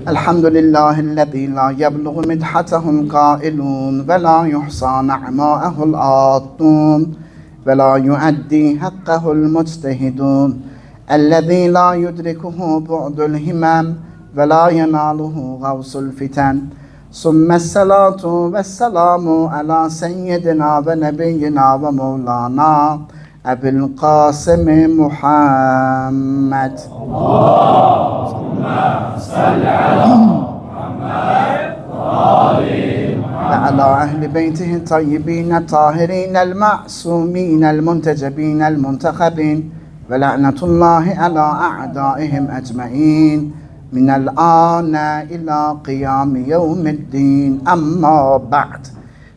Elhamdülillahillezî lâ yeblughu midhatehul qâilûn ve lâ yuhsâ ne'mâehul âddûn ve lâ yu'addî hakkahul mujtehidûn ellezî lâ yudrikuhu bu'dul himem ve lâ yenâluhu gavsul fiten. Summe's-salâtu ve's-selâmu alâ seyyidina ve nebiyyina ve mevlâna Ebu'l Qâsim Muhammed. Allahümme salli ala Muhammed ve ala ehli beytihi tayyibîne tahirînel ma'sûmînel muntecebînel muntekhabîn ve la'netullâhi ala a'dâihim ecmaîn minel âne ilâ kıyâmi yevmiddîn amma ba'd.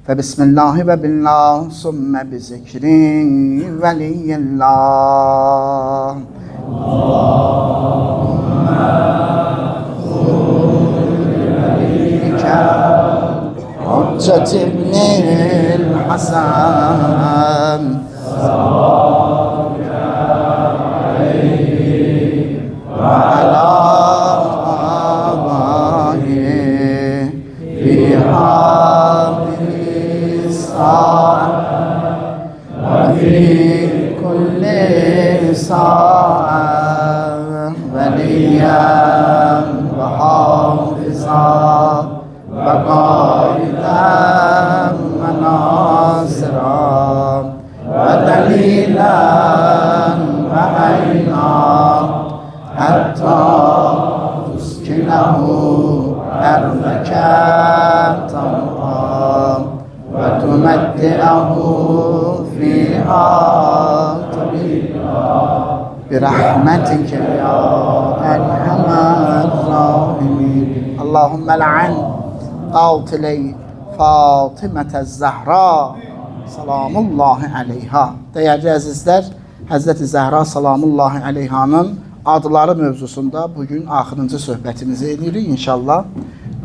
Febismillahi ve billah sümme bizikri veliyillah. Allahümme velike Hüccet ibnil Hasan salâke aleyhi ve alâ âbâhi fîhâ وفي كل ساعة وليا وحافظا وقائدا وناصرا ودليلا وعينا حتى تسكنه أرضك طوعا وتمتعه فيها طويلا برحمتك يا أرحم الراحمين. اللهم لعن قاتلي فاطمة الزهراء salamullahi aleyha. Değerli əzizlər, Həzrəti Zəhra salamullahi aleyhanın adları mövzusunda bugün axırıncı söhbətimizi edirik inşallah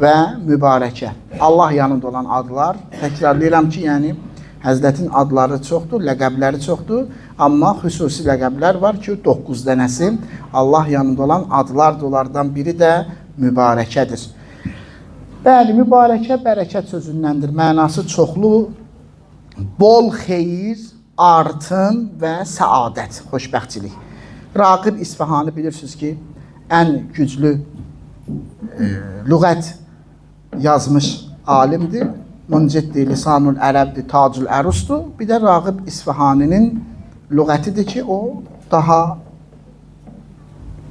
və mübarəkə. Allah yanında olan adlar. Təkrarlayıram ki, yəni Həzrətin adları çoxdur, ləqəbləri çoxdur, amma xüsusi ləqəblər var ki, 9 dənəsi Allah yanında olan adlardır. Onlardan biri də mübarəkədir. Bəli, mübarəkə bərəkət sözündəndir. Mənası çoxlu, bol xeyir, artım və səadət, xoşbəxtçilik. Raqib İsfahani bilirsiniz ki, ən güclü lüğət yazmış alimdir. Munceddi, Lisanul Ərəbdir, Tacül Ərusdur. Bir də Raqib İsfahaninin lüğətidir ki, o daha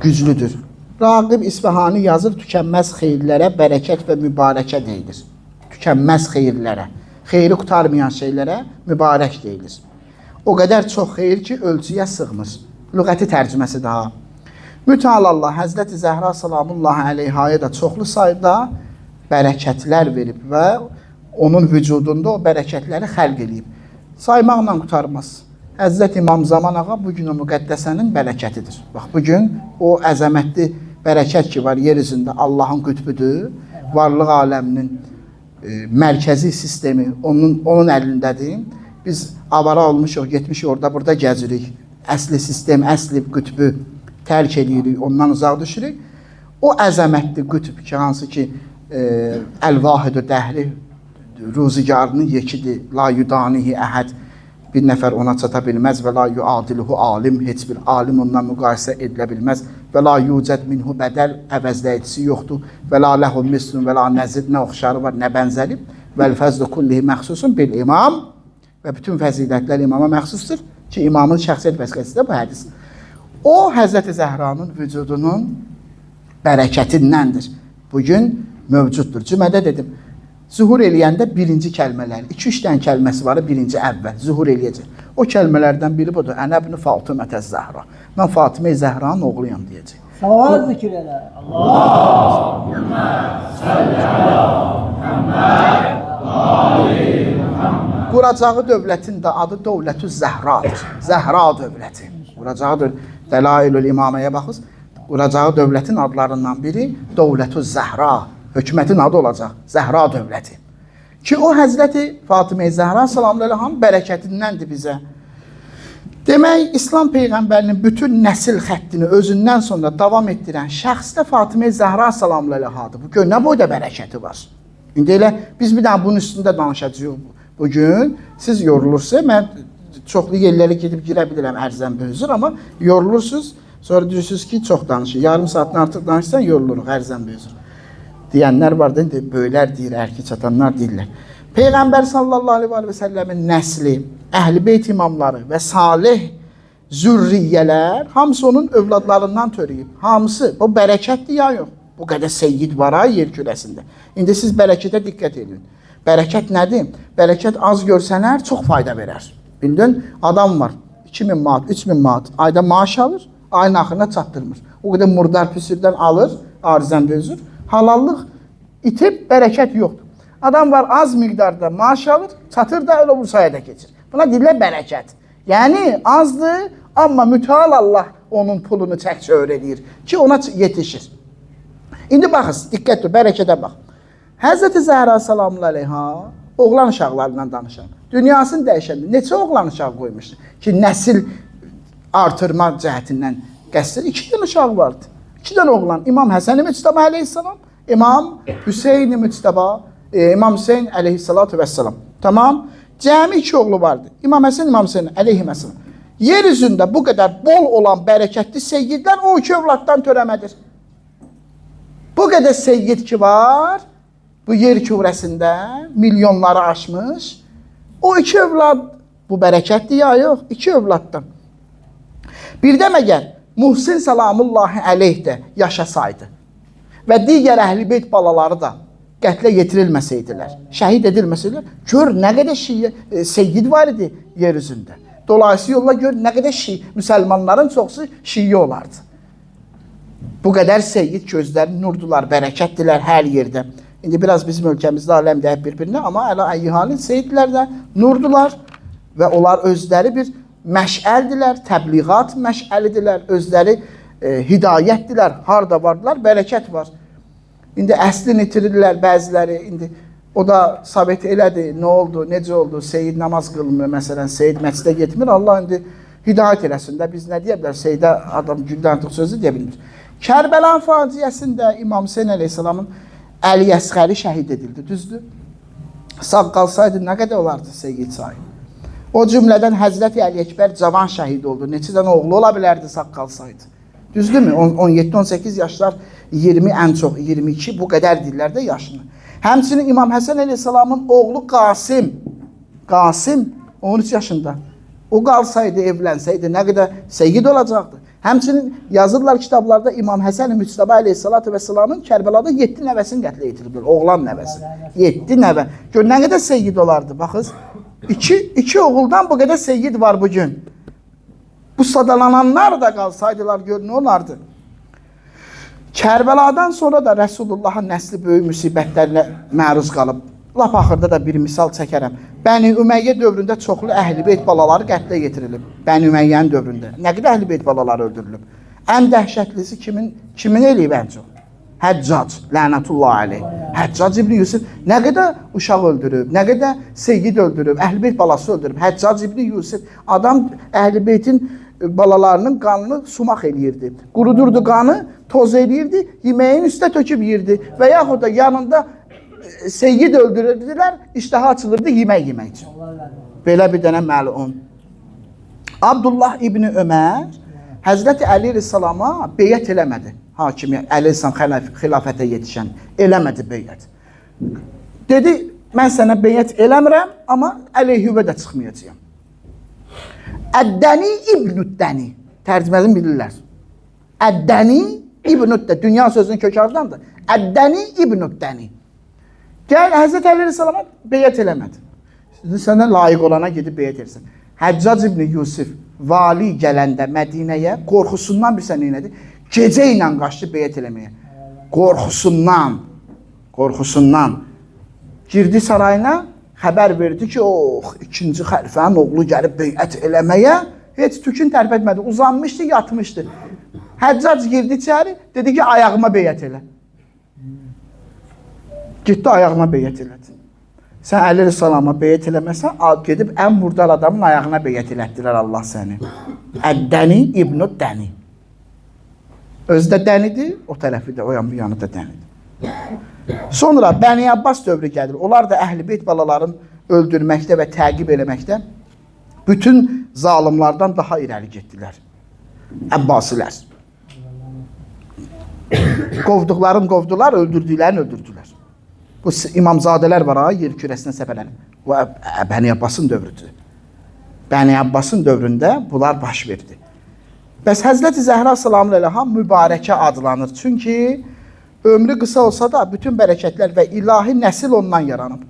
güclüdür. Raqib İsfahani yazır, tükənməz xeyirlərə bərəkət və mübarəkə deyilir. Tükənməz xeyirlərə, xeyri qutarmayan şeylərə mübarək deyilir. O qədər çox xeyir ki, ölçüyə sığmır. Lüğəti tərcüməsi daha. Mütəallallah, Həzrəti Zəhra salamullahi aleyhaya da çoxlu sayda bərəkətlər verib və onun vücudunda o bərəkətləri xəlq edib. Saymaqla qutarmaz. Həzrət İmam Zaman ağa bugün o müqəddəsənin bərəkətidir. Bax, bugün o əzəmətli bərəkət ki var yer üzündə Allahın qütbüdür, varlıq aləminin mərkəzi sistemi onun əlindədir. Biz avara olmuşuq, getmişik orada, burada gəzirik. Əsli sistem, əsli qütbü tərk edirik, ondan uzaq düşürük. O əzəmətli qütb ki, hansı ki, əl-vahid-ü dəhri, ruzigarının yekidir, la yudanihi əhəd, bir nəfər ona çata bilməz və la yuadiluhu alim, heç bir alim ondan müqayisə edilə bilməz və la yucəd minhu bədəl, əvəzləyicisi yoxdur və la ləhu mislun və la nəzid, nə oxşarı var, nə bənzəli vəl-fəzlu kullihi məxsusun bil imam və bütün fəzilətlər imama məxsusdur ki, imamın şəxsiyyət vəsiqəsidir bu hədis. O, Həzrəti Zəhranın vücudunun bərəkətindəndir. Bugün mövcuddur. Cümədə dedim, zuhur eləyəndə birinci kəlmələr, 2-3 dənə kəlməsi var, birinci əvvəl, zuhur eləyəcək. O kəlmələrdən biri budur, Ənə ibn Fatımətə Zəhra. Mən Fatimə-i Zəhranın oğluyam deyəcək. Salavat zikr elə. Allahümme salli ala Muhammed ali Muhammed. Quracağı dövlətin də adı Dövlətü Zəhradır. Zəhra dövləti. Quracağı Dəlailül İmaməyə baxız. Quracağı dövlətin adlarından biri Dövlətü Zəhra. Hökumətin adı olacaq Zəhra dövləti. Ki o Həzrəti Fatimə-i Zəhra salamü aleyhəm bərəkətindəndir bizə. Demək, İslam Peyğəmbərinin bütün nəsil xəttini özündən sonra davam etdirən şəxs də Fatimə Zəhra salamlı əleyhadır. Bu gün nə boyda bərəkəti var. İndi elə biz bir dənə bunun üstündə danışacağıq bugün. Siz yorulursa, mən çoxlu yerlərə gedib girə bilirəm ərzən bözür, amma yorulursunuz, sonra deyirsiniz ki, çox danışır. Yarım saatdan artıq danışsan yoruluruq, ərzən bözür. Deyənlər var da, indi böylər deyir, ərki çatanlar deyirlər. Peyğəmbər sallallahu aleyhi və səlləmin nəsli, əhl-i beyt imamları və salih zürriyyələr hamısı onun övladlarından törəyib. Hamısı. Bu bərəkətdir ya yox. Bu qədər seyyid var ha yer kürəsində. İndi siz bərəkətə diqqət edin. Bərəkət nədir? Bərəkət az görsənər, çox fayda verər. Bildin? Adam var. 2000 manat, 3000 manat ayda maaş alır, ayın axırına çatdırmır. O qədər murdar püsürdən alır, arzən bözür. Halallıq itib, bərəkət yoxdur. Adam var az miqdarda maaş alır, çatır da elə bu sayədə keçir. Buna deyirlər bərəkət. Yəni azdır, amma mütəal Allah onun pulunu çək-çövr edir ki, ona yetişir. İndi baxın, diqqətli, bərəkətə bax. Həzrəti Zəhra salamü əleyha oğlan uşaqlarından danışan. Dünyasını dəyişəndə neçə oğlan uşaq qoymuşdur ki, nəsil artırma cəhətindən qəsdir. 2 dənə uşaq vardı. 2 dənə oğlan. İmam Həsən Müctəba əleyhissalam, İmam Hüseyn Müctəba, İmam Hüseyn əleyhissalatu vəssalam. Tamam. Cəmi 2 oğlu vardı. İmam Həsən, İmam Hüseyn əleyhissalam. Yer üzündə bu qədər bol olan bərəkətli seyyidlər o 2 övladdan törəmədir. Bu qədər seyyid ki var, bu yer kürəsində milyonları aşmış, o 2 övlad, bu bərəkətdir ya yox, 2 övladdan. Birdə məgər Muhsin salamullahi əleyh də yaşasaydı və digər əhl-i beyt balaları da qətlə yetirilməsəydilər, şəhid edilməsəydilər, gör nə qədər seyyid var idi yer üzündə. Dolayısıyla yolla gör nə qədər müsəlmanların çoxsu şiyə olardı. Bu qədər seyyid gözləri nurdular, bərəkətdilər hər yerdə. İndi biraz bizim ölkəmizdə aləm deyib bir-birinə, amma ələ əyyihalin seyyidlər də nurdular və onlar özləri bir məşəldirlər, təbliğat məşəlidirlər, özləri hidayətdirlər, harda vardılar, bərəkət var. İndi əslini itirirlər bəziləri, indi o da sabit elədi, nə oldu, necə oldu, Seyyid namaz qılmır, məsələn, Seyyid məscidə getmir, Allah indi hidayət eləsin də, biz nə deyə bilər, Seyyidə adam güldən artıq sözü deyə bilmir. Kərbəlan faciəsində İmam Hüseyn əleyhissalamın Əli Əsğəri şəhid edildi, düzdür? Sağ qalsaydı nə qədər olardı Seyyid sayı? O cümlədən Həzrəti Əli Əkbər cavan şəhid oldu, neçə dənə oğlu ola bilərdi sağ qalsaydı? Düzdürmü? 17-18 yaşlar, 20 ən çox, 22 bu qədər deyirlər də yaşını. Həmçinin İmam Həsən əleyhissalamın oğlu Qasim 13 yaşında. O qalsaydı, evlənsəydi nə qədər seyyid olacaqdı. Həmçinin yazırlar kitablarda İmam Həsən Müctəba əleyhissalatu vəssalamın Kərbəlada 7 nəvəsini qətlə yetirilib, oğlan nəvəsi. 7 nəvə. Gör nə qədər seyyid olardı, baxız. 2 oğuldan bu qədər seyyid var bugün. Bu sadalananlar da qalsaydılar, gör nə olardı. Kərbəladan sonra da Rəsulullahın nəsli böyük müsibətlərlə məruz qalıb. Lap axırda da bir misal çəkərəm. Bəni Ümeyyə dövründə çoxlu əhl-i beyt balaları qətlə yetirilib. Bəni Ümeyyənin dövründə. Nə qədər əhl-i beyt balaları öldürülüb. Ən dəhşətlisi kimin eləyib ən çox? Həccac, lənətullah aleyh. Həccac İbn Yusuf nə qədər uşaq öldürüb, nə qədər seyyid öldürüb, əhl-i beyt balası öldürüb. Həccac İbn Yusuf adam əhl-i beytin balalarının qanını sumaq eləyirdi. Qurudurdu qanı, toz eləyirdi, yeməyin üstə töküb yirdi və yaxud da yanında seyyid öldürürdülər, iştaha açılırdı yemək üçün. Belə bir dənə məlun. Abdullah İbni Ömər Həzrəti Əli Rəssalama beyət eləmədi. Hakimiyyət, Əli Rəssalam xilafətə yetişən eləmədi beyət. Dedi, mən sənə beyət eləmirəm, amma əleyhüvə də çıxmayacağım. Əddəni İbnüddəni. Tərcüməsini bilirlər. Əddəni İbnüddəni. Dünya sözünün kökardandır. Əddəni İbnüddəni. Gəl, Həzrət Əli Rəssalama beyət eləmədi. Sənə layiq olana gedib beyət eləsin. Həccac İbn Yusuf vali gələndə Mədinəyə qorxusundan bir sənə elədi. Gecə ilə qaçdı beyət eləməyə. Qorxusundan. Girdi sarayına, xəbər verdi ki, ikinci xəlifənin oğlu gəlib beyət eləməyə. Heç tükün tərpətmədi, uzanmışdı, yatmışdı. Həccac girdi içəri, dedi ki, ayağıma beyət elə. Getdi ayağına beyət elədi. Sən Əli Salama beyət eləməsən, gedib ən murdar adamın ayağına beyət elətdilər Allah səni. Əddəni İbn-i Dəni. Özü də dənidir, o tərəfi də, o yan bu yanı da dənidir. Sonra Bəni Abbas dövrü gəlir. Onlar da Əhl-i Beyt balaların öldürməkdə və təqib eləməkdə bütün zalimlardan daha irəli getdilər. Əbbasilər. Qovdular, öldürdüklərini öldürdülər. Bu imamzadələr var ha, yer kürəsinə səpələnib. Bu Bəni Abbasın dövrüdür. Bəni Abbasın dövründə bunlar baş verdi. Bəs Həzrəti Zəhra salamü əleyha mübarəkə adlanır. Çünki ömrü qısa olsa da bütün bərəkətlər və ilahi nəsil ondan yaranıb.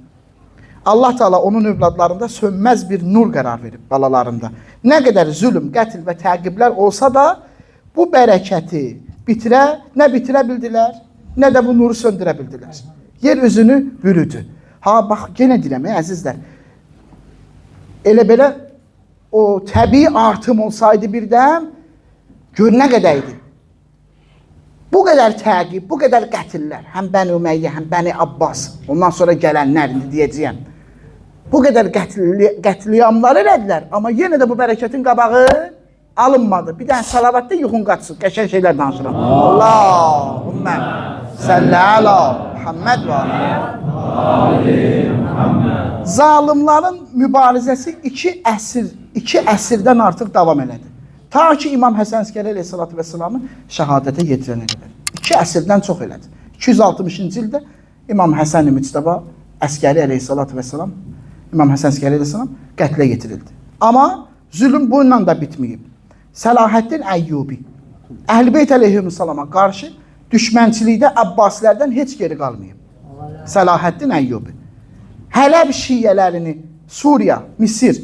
Allah Teala onun övladlarında sönməz bir nur qərar verib balalarında. Nə qədər zülm, qətl və təqiblər olsa da bu bərəkəti nə bitirə bildilər, nə də bu nuru söndürə bildilər. Yer üzünü bürüdü. Ha, bax, yenə deyirəm, əzizlər. Elə belə o təbii artım olsaydı birdən, gör nə qədər idi. Bu qədər təqib, bu qədər qətillər, həm Bəni Ümeyyə, həm Bəni Abbas, ondan sonra gələnlər, indi deyəcəyəm. Bu qədər qətliyamlar elədilər, amma yenə də bu bərəkətin qabağı alınmadı. Bir dənə salavatda yuxun qaçsın, qəşəng şeylər danışıram. Allahümmə səllə əla Muhammed və zalimların mübarizəsi iki əsrdən artıq davam elədi. Ta ki İmam Həsən Əskəri əleyhissalatu vesselamı şəhadətə yetirənə qədər. 2 əsrdən çox elədi. 260-cı ildə İmam Həsən Müctəba Əskəri əleyhissalatu vesselam, İmam Həsən Əskəri əleyhissalam qətlə yetirildi. Amma zülm bununla da bitməyib. Səlahəddin Əyyubi Əhl-i Beyt əleyhissalama qarşı düşmənçilikdə Abbasilərdən heç geri qalmayıb. Səlahəddin Əyyubi Hələb şiyyələrini Suriya, Misir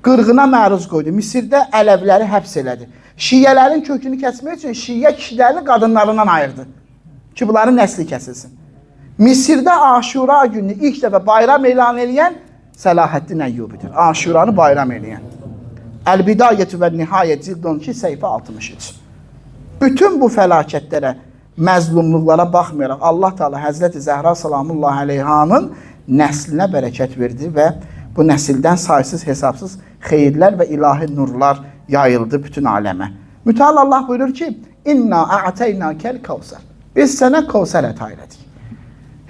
qırğına məruz qoydu. Misirdə Ələvləri həbs elədi. Şiyyələrin kökünü kəsmək üçün şiyyə kişilərini qadınlarından ayırdı. Ki, bunların nəsli kəsilsin. Misirdə Aşura gününü ilk dəfə bayram elan edən Səlahəddin Əyyubidir. Aşuranı bayram edən. Əl-Bidayətü və Nihayət cild 12, səhifə 63. Bütün bu fəlakətlərə, məzlumluqlara baxmayaraq Allah Teala Həzrəti Zəhra salamullahi əleyhanın nəslinə bərəkət verdi və bu nəsildən saysız hesabsız xeyirlər və ilahi nurlar yayıldı bütün aləmə. Müteal Allah buyurur ki, İnna a'teynâkel kevser. Biz sənə Kevser əta elədik.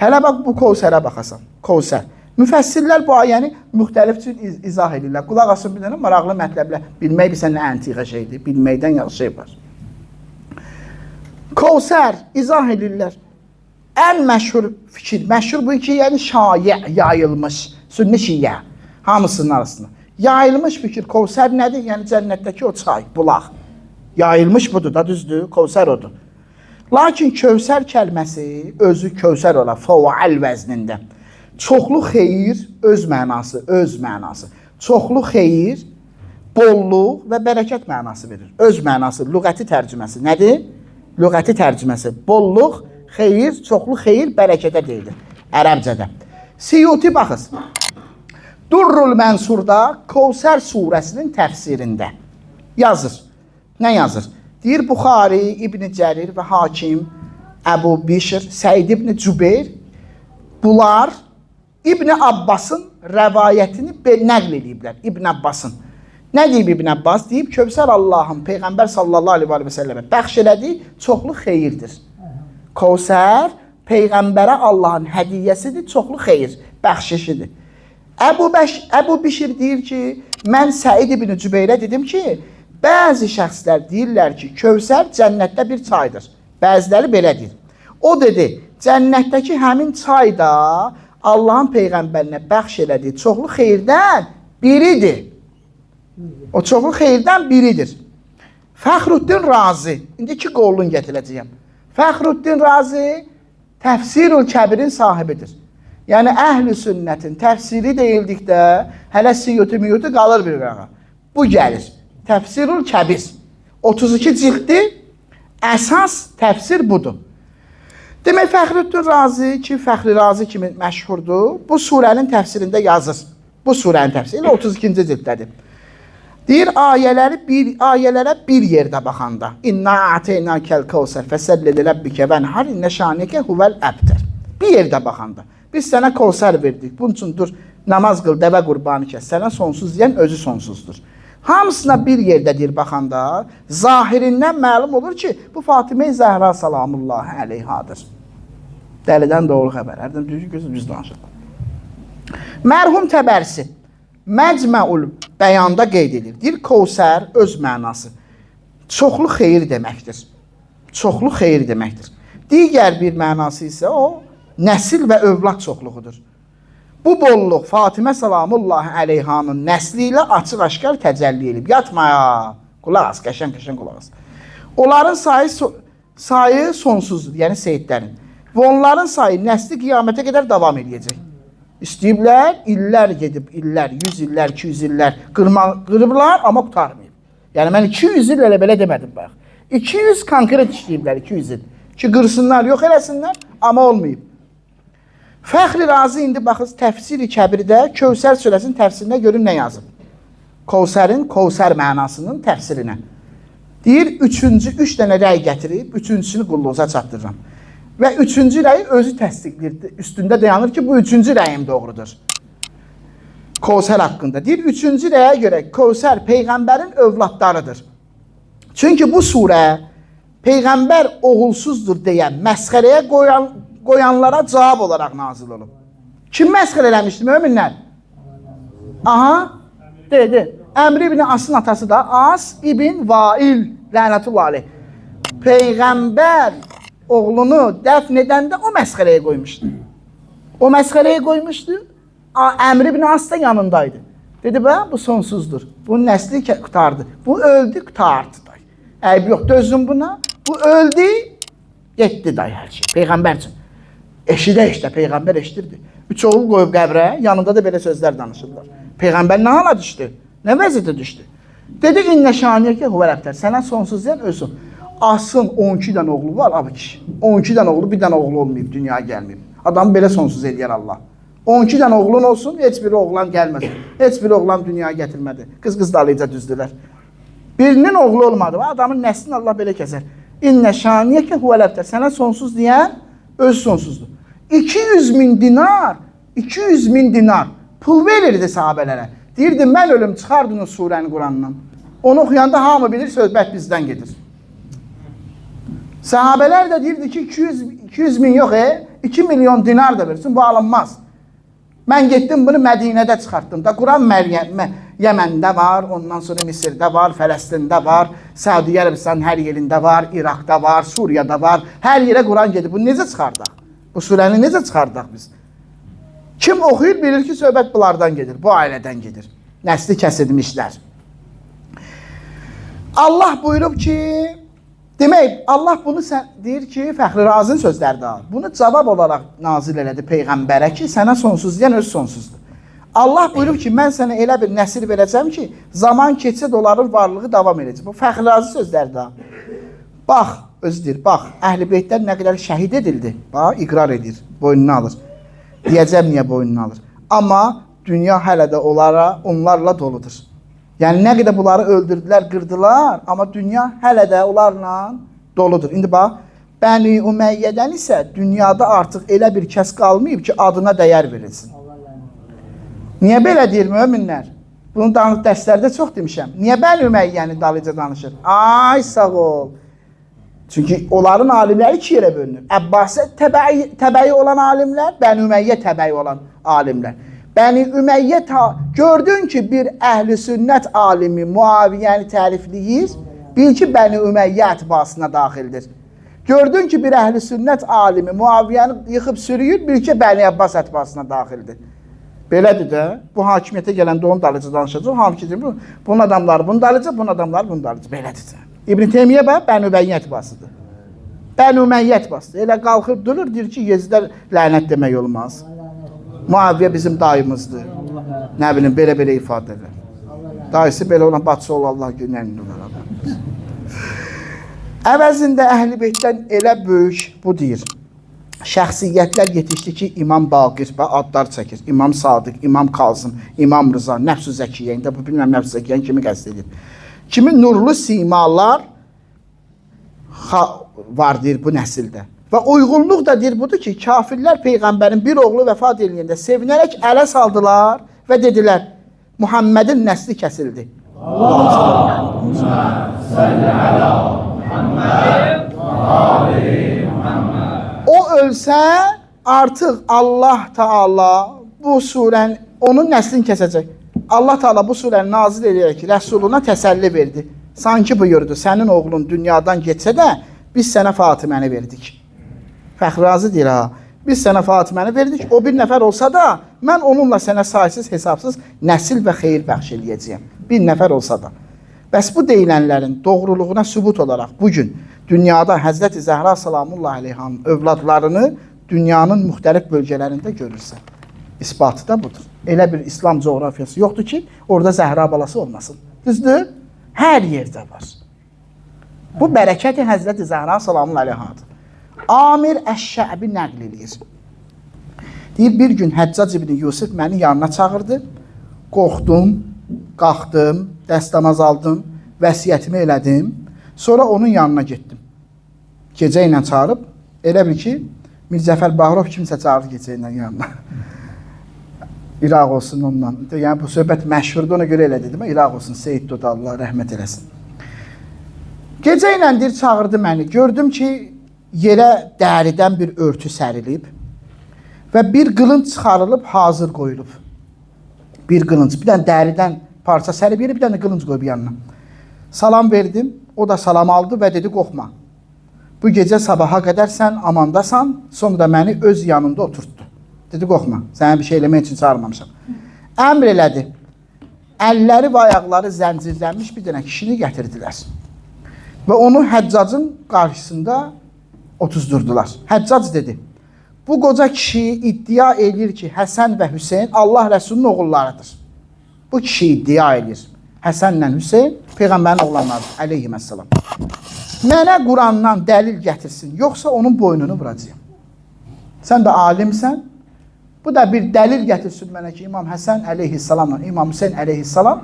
Hələ bax bu Kevserə baxasan. Kevser. Müfəssirlər bu ayəni müxtəlif cür izah edirlər. Qulaq asın bir dənə maraqlı mətləblə. Bilmək bilsən nə əntiqə şeydir. Bilməkdən yaxşı şey var. Kevser izah edirlər. Ən məşhur fikir. Məşhur bu ki, yəni şayə, yayılmış. Sünni şiyyə. Hamısının arasında. Yayılmış fikir. Kevser nədir? Yəni cənnətdəki o çay, bulaq. Yayılmış budur da, düzdür. Kevser odur. Lakin Kevser kəlməsi özü Kevser olar. Fəvəl vəznində. Çoxlu xeyir öz mənası. Çoxlu xeyir, bolluq və bərəkət mənası verir. Öz mənası, lüğəti tərcüməsi. Nədir? Lüğəti tərcüməsi. Bolluq, xeyir, çoxlu xeyir bərəkətə deyilir. Ərəbcədə. Siyuti baxız. Durrul Mənsurda Kevser surəsinin təfsirində yazır. Nə yazır? Deyir Buxari, İbn Cərir və Hakim, Əbu Bişr, Səid İbn Cübeyr bunlar İbn Abbasın rəvayətini nəql ediblər. İbn Abbasın. Nə deyib İbn Abbas? Deyib Kevser Allahın Peyğəmbər sallallahu aleyhi və səlləmə bəxş elədiyi çoxlu xeyirdir. Kevser Peyğəmbərə Allahın hədiyyəsidir, çoxlu xeyir, bəxşişidir. Əbu Bişir deyir ki, mən Səid İbn Cübeyrə dedim ki, bəzi şəxslər deyirlər ki, Kevser cənnətdə bir çaydır. Bəziləri belə deyir. O dedi, cənnətdəki həmin çay da Allahın Peyğəmbərinə bəxş elədiyi çoxlu xeyirdən biridir. O çoxlu xeyirdən biridir. Fəxruddin Razi, indi 2 qolun gətirəcəyəm. Fəxruddin Razi Təfsirül Kəbirin sahibidir. Yəni əhl-i sünnətin təfsiri deyildikdə hələ Siyuti qalır bir qağa. Bu gəlir. Təfsirül Kəbir. 32 cildli əsas təfsir budur. Demək Fəxruddin Razi ki, Fəxri Razi kimi məşhurdur. Bu surənin təfsirində yazır. Bu surənin təfsiri 32-ci cilddədir. Deyir ayələrə bir yerdə baxanda. İnna a'teynâkel kevser fesəlli li rabbike venhar inne şânike huvel ebter. Bir yerdə baxanda. Biz sənə Kevser verdik. Bunun üçün dur, namaz qıl, dəvə qurbanı kəs. Sənə sonsuz deyən özü sonsuzdur. Hamısına bir yerdə deyir baxanda, zahirindən məlum olur ki, bu Fatimə-i Zəhra salamullahi əleyhadır. Dəlidən doğru xəbər. Hərdən düz danışır. Mərhum Təbərsi Məcməul Bəyanda qeyd edir. Deyir, Kevser öz mənası çoxlu xeyir deməkdir. Çoxlu xeyir deməkdir. Digər bir mənası isə o, nəsil və övlad çoxluğudur. Bu bolluq Fatimə salamullahi əleyhanın nəsli ilə açıq-aşkar təcəlli edib. Yatma ya. Qulaq as, qəşən qulaq as. Onların sayı sonsuzdur, yəni seyidlərin. Və onların sayı nəsli qiyamətə qədər davam edəcək. İstəyiblər, illər gedib, illər, 100 illər, 200 illər qırıblar, amma qutarmayıb. Yəni, mən 200 il elə belə demədim, bax. 200 konkret işləyiblər, 200 il. Ki, qırsınlar, yox eləsinlər, amma olmayıb. Fəxri Razi indi baxız, təfsir-i kəbirdə Kevser surəsinin təfsirinə görün nə yazıb. Kevserin, Kevser mənasının təfsirinə. Deyir, üç dənə rəy gətirib, üçüncüsünü qulluğuza çatdırıram. Və üçüncü rəyi özü təsdiqləyir, üstündə dayanır ki, bu üçüncü rəyim doğrudur. Kevser haqqında. Deyir, üçüncü rəyə görə Kevser Peyğəmbərin övladlarıdır. Çünki bu surə Peyğəmbər oğulsuzdur deyən məsxərəyə qoyanlara cavab olaraq nazil olub. Kim məsxər eləmişdi, möminlər? Aha, dedi. Əmr ibn Asın atası da As ibn Vail, lənətullah aleyh. Peyğəmbər oğlunu dəfn edəndə o məsxərəyə qoymuşdu. O məsxərəyə qoymuşdu. Əmr ibn As da yanındaydı. Dedi, bu sonsuzdur. Bunun nəsli qutardı. Bu öldü, qutardı. Əyb yox, dözün buna. Bu öldü, getdi day hər şey. Peyğəmbər üçün. Eşidə işdə, Peyğəmbər eşidirdi. Üç oğul qoyub qəbrə, yanında da belə sözlər danışırlar. Peyğəmbər nə hala düşdü? Nə vəziyyətə düşdü? Dedi, innə şaniyə ki, huvələbtər. Sənə sonsuz deyən ölsün. Asın 12 dənə oğlu var, abi kişi. 12 dənə oğlu, bir dənə oğlu olmayıb, dünyaya gəlməyib. Adamı belə sonsuz eləyər Allah. 12 dənə oğlun olsun, heç biri oğlan gəlməsin. Heç biri oğlan dünyaya gətirmədi. Qız dalıca düzdülər. Birinin oğlu olmadı, adamın nəslini Allah belə kəsər. İnnə şaniyə ki, huvələbtər. Sənə sonsuz deyən öz sonsuzdur. 200 min dinar pul verirdi sahabələrə. Deyirdi, mən ölüm, çıxardınız surəni Qurandan. Onu oxuyanda hamı bilir, söhbət bizdən gedir. Sahabələr də deyirdi ki, 200 min yox, 2 milyon dinar da versin, bu alınmaz. Mən getdim, bunu Mədinədə çıxartdım da. Quran Yəməndə var, ondan sonra Misirdə var, Fələstində var, Səudiyyə Ərəbistanın hər yerində var, İraqda var, Suriyada var. Hər yerə Quran gedir. Bunu necə çıxardaq? Bu surəni necə çıxardaq biz? Kim oxuyur, bilir ki, söhbət bunlardan gedir, bu ailədən gedir. Nəsli kəsilmişlər. Allah buyurub ki, demək, Allah bunu deyir ki, Fəxri Razinin sözlərdə, bunu cavab olaraq nazil elədi Peyğəmbərə ki, sənə sonsuz deyən öz sonsuzdur. Allah buyurub ki, mən sənə elə bir nəsil verəcəm ki, zaman keçsə də onların varlığı davam edəcək. Bu Fəxri Razi sözlərdə. Bax, özü deyir, bax, Əhl-i Beytdən nə qədər şəhid edildi, bax, iqrar edir, boynunu alır. Deyəcəm niyə boynunu alır. Amma dünya hələ də onlarla doludur. Yəni, nə qədər bunları öldürdülər, qırdılar, amma dünya hələ də onlarla doludur. İndi bax, Bəni Üməyyədən isə dünyada artıq elə bir kəs qalmayıb ki, adına dəyər verilsin. Niyə belə deyir möminlər? Bunu dərslərdə çox demişəm. Niyə Bəni Üməyyəni dalıca danışır? Ay, sağ ol. Çünki onların alimləri iki yerə bölünür. Əbbasi təbəyi olan alimlər, Bəni Üməyyə təbəyi olan alimlər. Bəni Üməyyə gördün ki, bir əhl-i sünnət alimi Muaviyyəni tərifləyir, bil ki, Bəni Üməyyə ətbasına daxildir. Gördün ki, bir əhl-i sünnət alimi Muaviyyəni yıxıb sürüyür, bil ki, Bəni Abbas ətbasına daxildir. Belədir də, bu hakimiyyətə gələndə onun dalıcı danışacaq, hamı bunun adamları bunu dalıcı, bunun adamları bunu dalıcı, belədir də. İbn Teymiyyə bax, Bəni Üməyyə ətbasıdır. Bəni Üməyyə ətbasıdır. Elə qalxır, durur, deyir ki, Yezidlər lənət demək olmaz. Muaviyyə bizim dayımızdır. Nə bilim, belə ifadə edir. Dayısı belə olan batsı ol, Allah günlərini olar. Əvəzində Əhl-i Beytdən elə böyük bu deyir. Şəxsiyyətlər yetişdi ki, İmam Baqir adlar çəkir. İmam Sadiq, İmam Kazım, İmam Rıza, Nəfs-ü Zəkiyyən, indi bu bilməm Nəfs-ü Zəkiyyən kimi qəsd edir. Kimi nurlu simalar var deyir bu nəsildə. Və uyğunluq da deyir budur ki, kafirlər Peyğəmbərin bir oğlu vəfat edəndə sevinərək ələ saldılar və dedilər, Muhammedin nəsli kəsildi. O ölsə, artıq Allah Taala bu surəni, onun nəslini kəsəcək. Allah Taala bu surəni nazil edərək Rəsuluna təsəlli verdi. Sanki buyurdu, sənin oğlun dünyadan getsə də, biz sənə Fatiməni verdik. Fəxrazı deyir, ha. Biz sənə Fatiməni verdik, o bir nəfər olsa da, mən onunla sənə saysız, hesabsız nəsil və xeyir bəxş eləyəcəyəm. Bir nəfər olsa da. Bəs bu deyilənlərin doğruluğuna sübut olaraq bugün dünyada Həzrəti Zəhra salamullahi aleyhanın övladlarını dünyanın müxtəlif bölgələrində görürsən. İsbatı da budur. Elə bir İslam coğrafiyası yoxdur ki, orada Zəhra balası olmasın. Düzdür? Hər yerdə var. Bu bərəkəti Həzrəti Zəhra salamullahi aleyhanıdır. Amir Əş-Şəbi nəql edir. Deyir, bir gün Həccac ibn Yusuf məni yanına çağırdı. Qorxdum, qalxdım, dəstəmaz aldım, vəsiyyətimi elədim. Sonra onun yanına getdim. Gecə ilə çağırıb, elə bil ki, Mirzəfər Bağırov kimsə çağırdı gecə ilə yanına. İraq olsun ondan. Yəni, bu söhbət məşhurdur, ona görə elə dedim. İraq olsun, Seyid Dod, Allah rəhmət eləsin. Gecə ilə deyir, çağırdı məni. Gördüm ki, yerə dəridən bir örtü sərilib və bir qılınc çıxarılıb, hazır qoyulub. Bir qılınc, bir dənə dəridən parça sərib yeri, bir dənə qılınc qoyub yanına. Salam verdim, o da salam aldı və dedi, qorxma. Bu gecə sabaha qədər sən amandasan, sonra məni öz yanında oturtdu. Dedi, qorxma, sənə bir şey eləmək üçün çağırmamışam. Əmr elədi, əlləri və ayaqları zəncirlənmiş bir dənə kişini gətirdilər. Və onu Həccacın qarşısında otuzdurdular. Həccac dedi, bu qoca kişi iddia edir ki, Həsən və Hüseyin Allah Rəsulunun oğullarıdır. Bu kişi iddia edir. Həsənlə Hüseyin Peyğəmbərin oğlanlarıdır, əleyhissalam. Mənə Qurandan dəlil gətirsin, yoxsa onun boynunu vuracağım. Sən də alimsən, bu da bir dəlil gətirsin mənə ki, İmam Həsən əleyhissalamla İmam Hüseyin əleyhissalam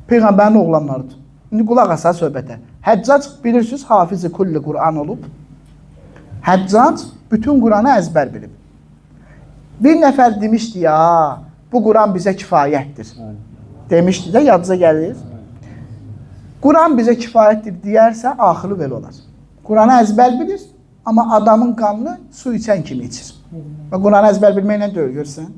Peyğəmbərin oğlanlarıdır. İndi qulaq asa söhbətə. Həccac bilirsiniz, hafizi kulli Quran olub. Həccac bütün Quranı əzbər bilib. Bir nəfər demişdi ya, bu Quran bizə kifayətdir. Demişdi də, yadınıza gəlir. Quran bizə kifayətdir deyərsə, axırı belə olar. Quranı əzbər bilir, amma adamın qanını su içən kimi içir. Və Quranı əzbər bilməklə deyil, görürsən.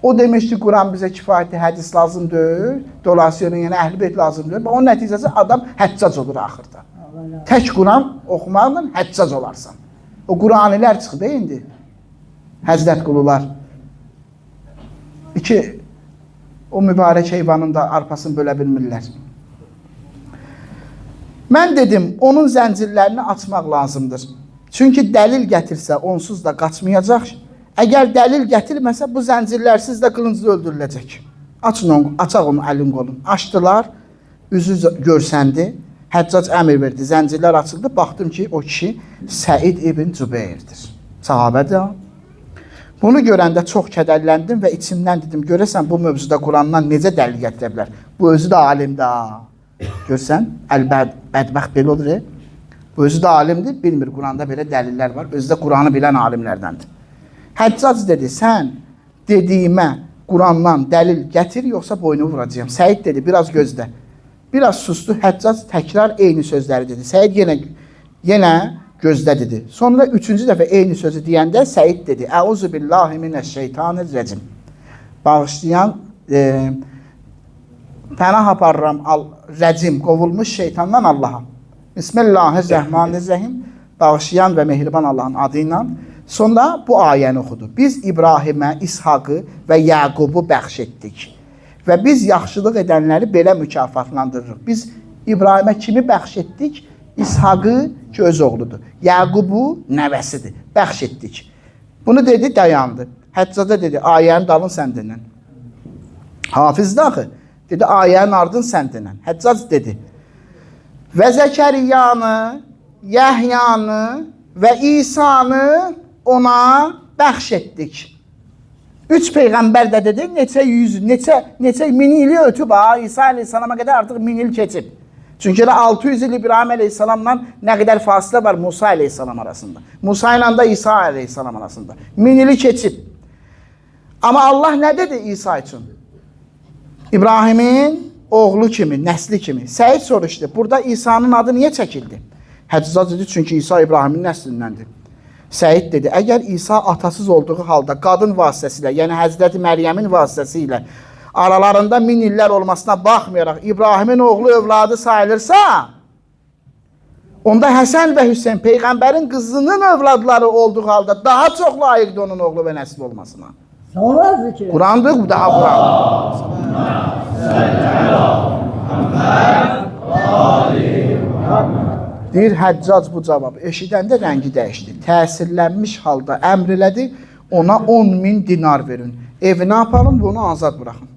O demişdi, Quran bizə kifayətdir, hədis lazım deyil, dolayısıyla yəni əhl-i beyt lazım deyil. Və onun nəticəsi adam həccac olur axırda. Tək Quran oxumaqla həccac olarsan. O Quranilər çıxdı indi. Həzrət qulular. O mübarək heyvanın da arpasını bölə bilmirlər. Mən dedim, onun zəncirlərini açmaq lazımdır. Çünki dəlil gətirsə, onsuz da qaçmayacaq. Əgər dəlil gətirməsə, bu zəncirlərsiz də qılınclı öldürüləcək. Açaq onun əlin qolun. Açdılar, üzü görsəndi. Həccac əmr verdi, zəncirlər açıldı. Baxdım ki, o kişi Səid ibn Cübeyrdir. Sahabədir. Bunu görəndə çox kədərləndim və içimdən dedim, görəsən bu mövzuda Qurandan necə dəlil gətirə bilər? Bu özü də alimdir. Görsən, bədbəxt belə olur. Bu özü də alimdir, bilmir Quranda belə dəlillər var. Özü də Quranı bilən alimlərdəndir. Həccac dedi, sən dediyimə Qurandan dəlil gətir, yoxsa boynu vuracağım. Səid dedi, biraz gözlə. Biraz sustu, Həccac təkrar eyni sözləri dedi. Səid yenə gözlə dedi. Sonra üçüncü dəfə eyni sözü deyəndə Səid dedi, Əuzu billahi minəşşeytanirrəcim. Bağışlayan, pənah aparıram rəcim, qovulmuş şeytandan Allaha. Bismillahirrahmanirrahim. Bağışlayan və mehriban Allahın adı ilə. Sonra bu ayəni oxudu. Biz İbrahimə, İshaqı və Yaqubu bəxş etdik. Və biz yaxşılıq edənləri belə mükafatlandırırıq. Biz İbrahimə kimi bəxş etdik? İshaqı ki, öz oğludur. Yaqubu nəvəsidir. Bəxş etdik. Bunu dedi, dayandı. Həccaca dedi, ayənin dalın sən denən. Hafizdir axı. Dedi, ayənin ardın sən denən. Həccac dedi, və Zəkəriyanı, Yəhyanı və İsanı ona bəxş etdik. 3 peyğəmbər də dedi, neçə min ili ötüb ha, İsa aleyhissalama qədər artıq 1000 il keçib. Çünki elə 600 il İbrahim əleyhissalamla nə qədər fasilə var Musa əleyhissalam arasında. Musa ilə də İsa əleyhissalam arasında. 1000 ili keçib. Amma Allah nə dedi İsa üçün? İbrahimin oğlu kimi, nəsli kimi. Səid soruşdu. Burada İsa'nın adı niyə çəkildi? Həccac dedi, çünki İsa İbrahimin nəslindəndir. Səid dedi, əgər İsa atasız olduğu halda qadın vasitəsilə, yəni Həzrəti Məryəmin vasitəsilə aralarında 1000 illər olmasına baxmayaraq İbrahimin oğlu övladı sayılırsa, onda Həsən və Hüseyin Peyğəmbərin qızının övladları olduğu halda daha çox layiqdir onun oğlu və nəsli olmasına. Sonra zikir elə. Qurandır, bu daha Quran. Deyir Həccac bu cavabı eşidəndə rəngi dəyişdi. Təsirlənmiş halda əmr elədi, ona 10.000 dinar verin. Evi nə yapalım, bunu azad buraxın.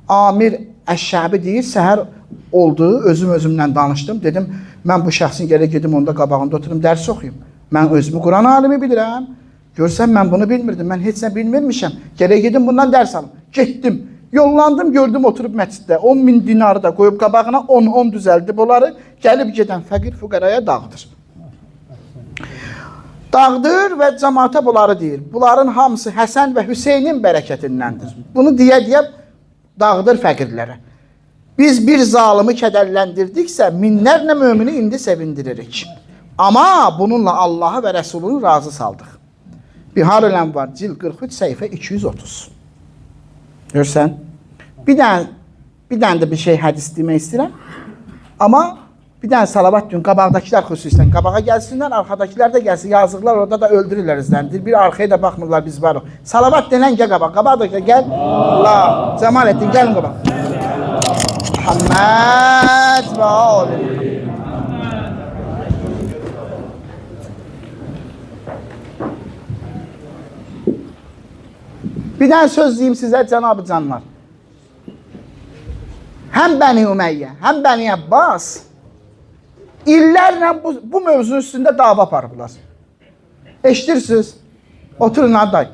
Amir Əşşəbi deyir, səhər oldu, özümlə danışdım. Dedim, mən bu şəxsin gələ gedim, onda qabağında oturum, dərs oxuyum. Mən özümü Quran alimi bilirəm. Görsən, mən bunu bilmirdim, mən heç nə bilmirmişəm. Gələ gedim, bundan dərs alım. Getdim. Yollandım, gördüm oturub məsciddə 10.000 dinarı da qoyub qabağına 10 düzəldi bunları, gəlib gedən fəqir füqəraya dağıdır. Dağıdır və cəmaata bunları deyir. Bunların hamısı Həsən və Hüseynin bərəkətindəndir. Bunu deyə dağıdır fəqirlərə. Biz bir zalımı kədərləndirdiksə, minlərlə mömini indi sevindiririk. Amma bununla Allahı və Rəsulunu razı saldıq. Bihar öləm var, cil 43, səhifə 230. Görsən, bir dənə də bir şey hədis demək istəyirəm. Amma bir dənə salavat gün qabaqdakılar xüsusən qabağa gəlsinlər, arxadakılar da gəlsin, yazıqlar orada da öldürürlər izləndir. Bir arxaya da baxmırlar, biz varıq. Salavat denən gəl qabaq, qabaqdakılar gəl. Allah, Cəmaləddin, gəlin qabaq. Muhammed və alim. Bir dənə söz deyim sizə, Cənab-ı Canlar. Həm Bəni Ümeyyə, həm Bəni Abbas illərlə bu mövzunun üstündə dava aparıblar. Eşidirsiniz? Oturun aday.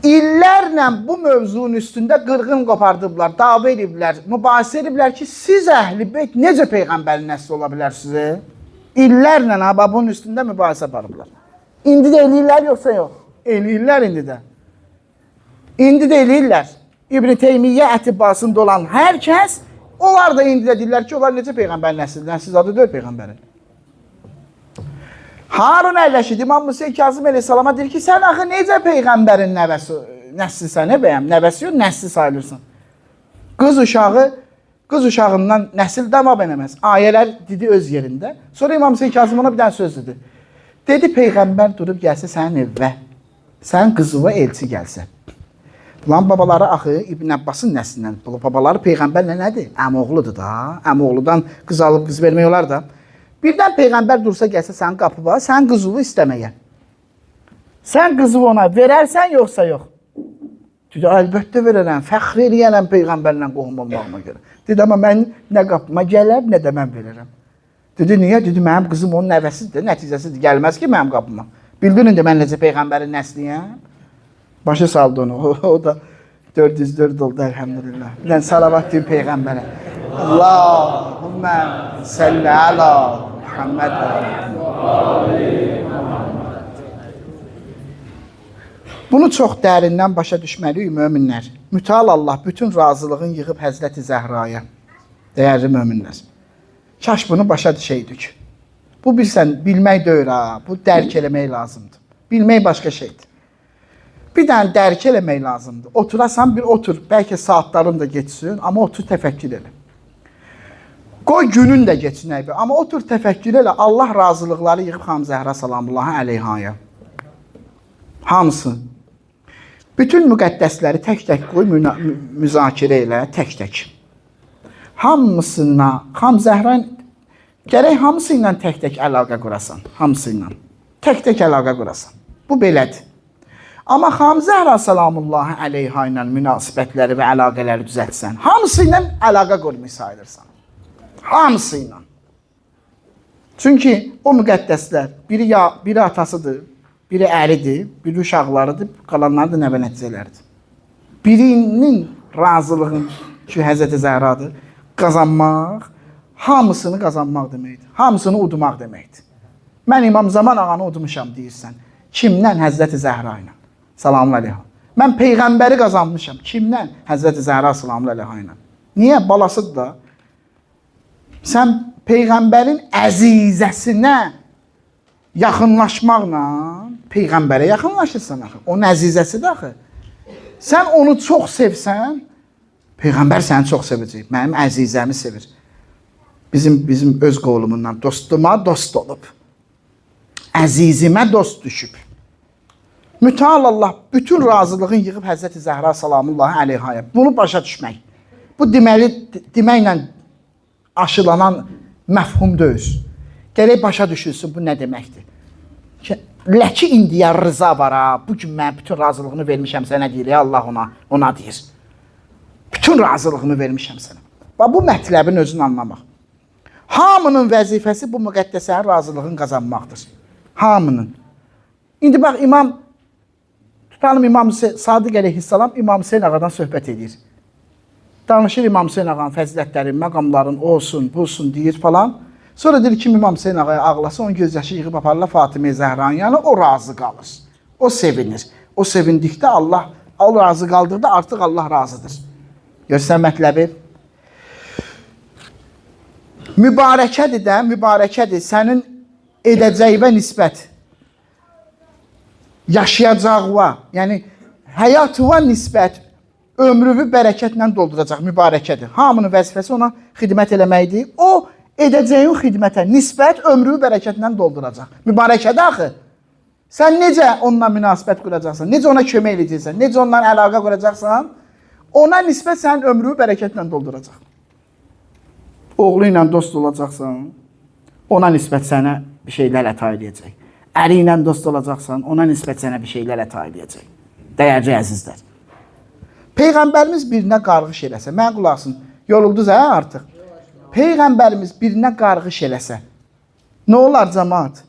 İllərlə bu mövzunun üstündə qırğın qopardıblar, dava ediblər, mübahisə ediblər ki, siz əhl-i beyt necə Peyğəmbərin nəsli ola bilərsiniz? İllərlə bunun üstündə mübahisə aparıblar. İndi də eləyirlər, yoxsa yox? Eləyirlər indi də. İndi də eləyirlər. İbn-i Teymiyyə ətibasında olan hər kəs, onlar da indi də deyirlər ki, onlar necə Peyğəmbərin nəslidir? Siz adı deyil Peyğəmbərin. Harun əyləşid, İmam Musa Kazım əleyhissalama deyir ki, sən axı necə Peyğəmbərin nəvəsi bəyəm? Nəvəsi yox, nəsli sayılırsan. Qız uşağından nəsil davam eləməz. Ayələr dedi öz yerində. Sonra İmam Musa Kazım ona bir dənə söz dedi. Dedi, Peyğəmbər durub gəlsə sənin evvə, sənin qızıva elçi gəlsə. Lan babaları axı İbn Abbasın nəslindən. Babaları Peyğəmbərlə nədir? Əmoğludur da. Əmoğludan qız alıb qız vermək olar da. Birdən Peyğəmbər dursa gəlsə sənin qapıva, sənin qızıvı istəməyə. Sən qızıvı ona verərsən, yoxsa yox? Dedi, əlbəttə verərəm, fəxr eləyərəm Peyğəmbərlə qohum olmağıma görə. Dedi, amma mən nə qapıma gələr, nə də mən verərəm. Dedi, niyə? Dedi, mənim qızım onun nəvəsidir, nəticəsidir, gəlməz ki mənim qapıma. Bildin indi mən necə Peyğəmbərin nəsliyəm? Başa saldı onu, o da 404 oldu, əlhəmdülillah. Bir dənə salavat deyim Peyğəmbərə. Allahümmə səllə əla Muhammed Bunu çox dərindən başa düşməliyik möminlər. Mütəal Allah bütün razılığın yığıb Həzrəti Zəhraya. Dəyərli möminlər. Kaş bunu başa düşəydik. Bu bilsən, bilmək deyil ha, bu dərk eləmək lazımdır. Bilmək başqa şeydir. Bir dənə dərk eləmək lazımdır. Oturasan bir otur, bəlkə saatların da geçsin, amma otur təfəkkür elə. Qoy günün də geçsin əbi, amma otur təfəkkür elə, Allah razılıqları yığıb Xanım Zəhra salamullahi əleyhaya. Hamısı. Bütün müqəddəsləri tək-tək qoy, müzakirə elə, tək-tək. Hamısına, Xanım Zəhra gərək hamısı ilə tək-tək əlaqə qurasan, hamısı ilə. Tək-tək əlaqə qurasan. Bu belədir. Amma Xanım Zəhra salamullahi əleyha ilə münasibətləri və əlaqələri düzəltsən, hamısı ilə əlaqə qurmuş sayılırsan. Hamısı ilə. Çünki o müqəddəslər, biri atasıdır, biri əridir, biri uşaqlarıdır, qalanları da nəvə nəticələrdir. Birinin razılığın ki, Həzrəti Zəhradır, qazanmaq hamısını qazanmaq deməkdir. Hamısını udmaq deməkdir. Mən İmam Zaman ağanı udmuşam deyirsən. Kimdən? Həzrəti Zəhra ilə. Salamun aleyha. Mən Peyğəmbəri qazanmışam. Kimdən? Həzrəti Zəhra salamun aleyha ilə. Niyə? Balasıdır da. Sən Peyğəmbərin əzizəsinə yaxınlaşmaqla Peyğəmbərə yaxınlaşırsan axı. Onun əzizəsidir axı. Sən onu çox sevsən, Peyğəmbər səni çox sevəcək. Mənim əzizəmi sevir. Bizim öz qovlumundan dostuma dost olub. Əzizimə dost düşüb. Mütəal Allah bütün razılığın yığıb Həzrəti Zəhra salamullahi aleyhaya. Bunu başa düşmək. Bu deməklə aşılanan məfhum deyil. Gərək başa düşülsün bu nə deməkdir. Ləki indiyə rıza var ha. Bugün mən bütün razılığını vermişəm sənə deyir. Ya Allah ona deyir. Bütün razılığını vermişəm sənə. Bu mətləbin özünü anlamaq. Hamının vəzifəsi bu müqəddəsənin razılığını qazanmaqdır. Hamının. İndi bax tutalım İmam Sadiq əleyhissalam İmam Hüseyin ağadan söhbət edir. Danışır İmam Hüseyin ağanın fəzilətləri, məqamların olsun, bulsun deyir falan. Sonra deyir ki, İmam Hüseyin ağaya ağlasa, onun göz-yaşı yığıb aparırlar Fatimə-i Zəhranın yanına, o razı qalır. O sevinir. O sevindikdə Allah, o razı qaldıqda artıq Allah razıdır. Görsən mətləbi? Mübarəkədir də, mübarəkədir. Sənin edəcəyivə nisbət, yaşayacağıva, yəni həyatıva nisbət, ömrüvü bərəkətlə dolduracaq, mübarəkədir. Hamının vəzifəsi ona xidmət eləməkdir. O, edəcəyin xidmətə nisbət ömrünü bərəkətlə dolduracaq. Mübarəkədə axı. Sən necə onunla münasibət quracaqsan, necə ona kömək edəcəksən, necə onunla əlaqə quracaqsan, ona nisbət sənin ömrünü bərəkətlə dolduracaq. Oğlu ilə dost olacaqsan, ona nisbət sənə bir şeylər əta edəcək. Əri ilə dost olacaqsan, ona nisbət sənə bir şeylər əta edəcək. Dəyərli əzizlər. Peyğəmbərimiz birinə qarğış eləsə, mən qulaqsın, yoruldunuz artıq. Peyğəmbərimiz birinə qarğış eləsə, nə olar cəmaat?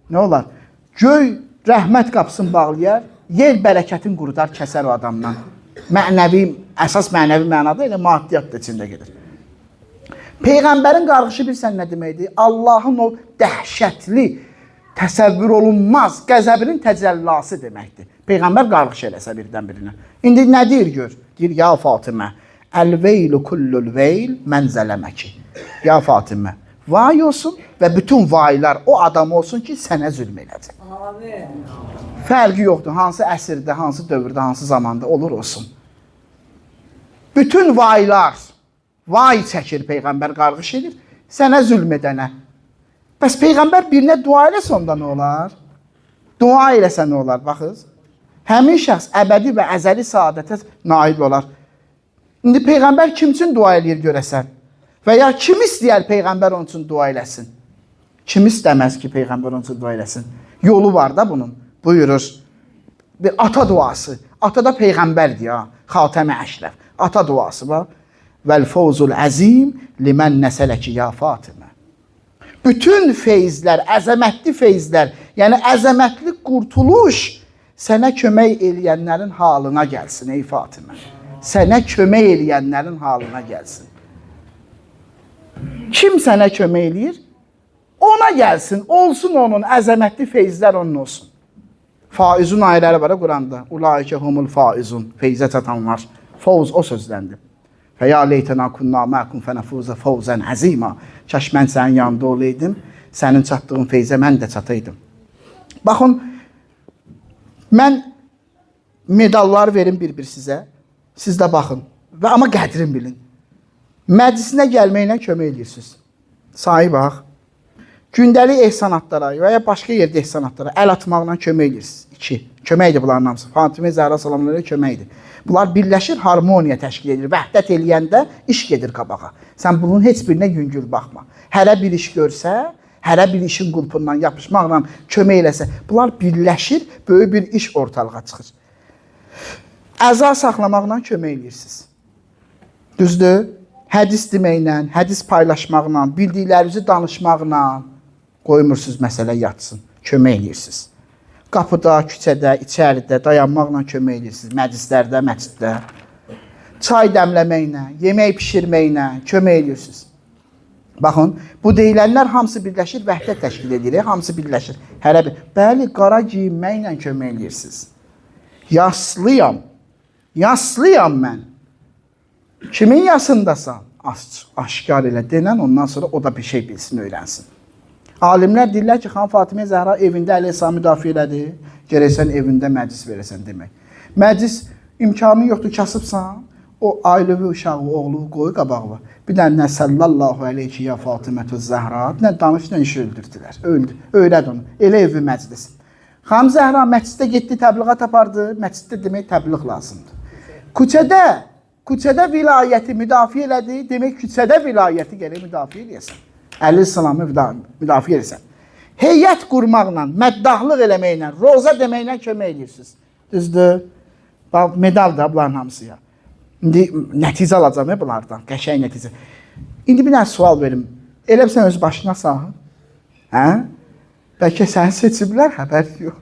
Nə olar? Göy rəhmət qapısını bağlayar, yer bərəkətin qurudar, kəsər o adamdan. Mənəvi, əsas mənəvi mənada elə maddiyyat da içində gedir. Peyğəmbərin qarğışı bilsən nə deməkdir? Allahın o dəhşətli, təsəvvür olunmaz qəzəbinin təcəllası deməkdir. Peyğəmbər qarğış eləsə birdən birinə. İndi nə deyir gör? Deyir, ya Fatimə, əl-veylu kullul veyl mən zələməki. Ya Fatimə, vay olsun və bütün vaylar o adam olsun ki, sənə zülm elədi. Amin. Fərqi yoxdur, hansı əsrdə, hansı dövrdə, hansı zamanda olur olsun. Bütün vaylar, vay çəkir Peyğəmbər qarğış edir, sənə zülm edənə. Bəs Peyğəmbər birinə dua eləsə onda nə olar? Dua eləsə nə olar, baxız? Həmin şəxs əbədi və əzəli saadətə nail olar. İndi Peyğəmbər kim üçün dua eləyir görəsən? Və ya kim istəyər Peyğəmbər onun üçün dua eləsin? Kim istəməz ki, Peyğəmbər onun üçün dua eləsin? Yolu var da bunun. Buyurur. Bir ata duası. Ata da Peyğəmbərdir ya. Xatəmi əşrəf. Ata duası var. Vəl-fawzul əzim limən nəsələki ya Fatimə. Bütün feyzlər, əzəmətli feyzlər, yəni əzəmətli qurtuluş sənə kömək eləyənlərin halına gəlsin ey Fatimə. Sənə kömək eləyənlərin halına gəlsin. Kim sənə kömək eləyir? Ona gəlsin, olsun onun, əzəmətli feyzlər onun olsun. Faizun ayələri var Quranda. Ulaikə humul faizun, feyzə çatanlar. Favz o sözdəndir. Fə ya leytənə kunna məkum fənəfuzə favzən əzima. Kaş mən sənin yanında olaydım, sənin çatdığın feyzə mən də çataydım. Baxın, mən medallar verim bir-bir sizə. Siz də baxın. Və amma qədrin bilin. Məclisinə gəlməklə kömək edirsiniz. Sahi bax. Gündəlik ehsanatlara və ya başqa yerdə ehsanatlara əl atmaqla kömək edirsiniz. 2. Köməkdir bunların hamısı. Fatimə Zəhra salamları köməkdir. Bunlar birləşir, harmoniya təşkil edir. Vəhdət eləyəndə iş gedir qabağa. Sən bunun heç birinə yüngül baxma. Hərə bir iş görsə, hərə bir işin qulpundan yapışmaqla kömək eləsə, bunlar birləşir, böyük bir iş ortalığa çıxır. Əza saxlamaqla kömək edirsiniz. Düzdür? Hədis deməklə, hədis paylaşmaqla, bildiklərinizi danışmaqla qoymursunuz məsələ yatsın, kömək edirsiniz. Qapıda, küçədə, içəridə dayanmaqla kömək edirsiniz, məclislərdə, məsciddə. çay dəmləməklə, yemək bişirməklə kömək edirsiniz. Baxın, bu deyilənlər hamısı birləşir, vəhdət təşkil edir, hamısı birləşir. Hərə bir, bəli, qara giyinməklə kömək edirsiniz. Yaslıyam mən. Kimin yasındasan? Aşkar elə denən, ondan sonra o da bir şey bilsin, öyrənsin. Alimlər deyirlər ki, Xan Fatimə Zəhra evində Əleyhisselam müdafiə elədi, gərəksən evində məclis verəsən demək. Məclis imkanı yoxdur, kasıbsan, o ailəvi uşağı, oğlu qoyu qabağı. Bir dənə sallallahu aleyhi ya Fatimətü Zəhra, bir dənə danışla işi öldürdülər, öyrəd onu, elə evi məclis. Xan Zəhra məclisdə getdi, təbliğat apardı, məclisdə demək təbliğ lazımdır. Küçədə vilayəti müdafiə elədi, demək küçədə vilayəti gərək müdafiə eləyəsən. Əleyhisselamı müdafiə eləsən. Heyət qurmaqla, məddahlıq eləməklə, roza deməklə kömək edirsiniz. Düzdür? Medal da bunların hamısı ya. İndi nəticə alacağım ya bunlardan, qəşəng nəticə. İndi bir dənə sual verim. Elə sən öz başına sahib? Hə? Bəlkə səni seçiblər, həbər yox.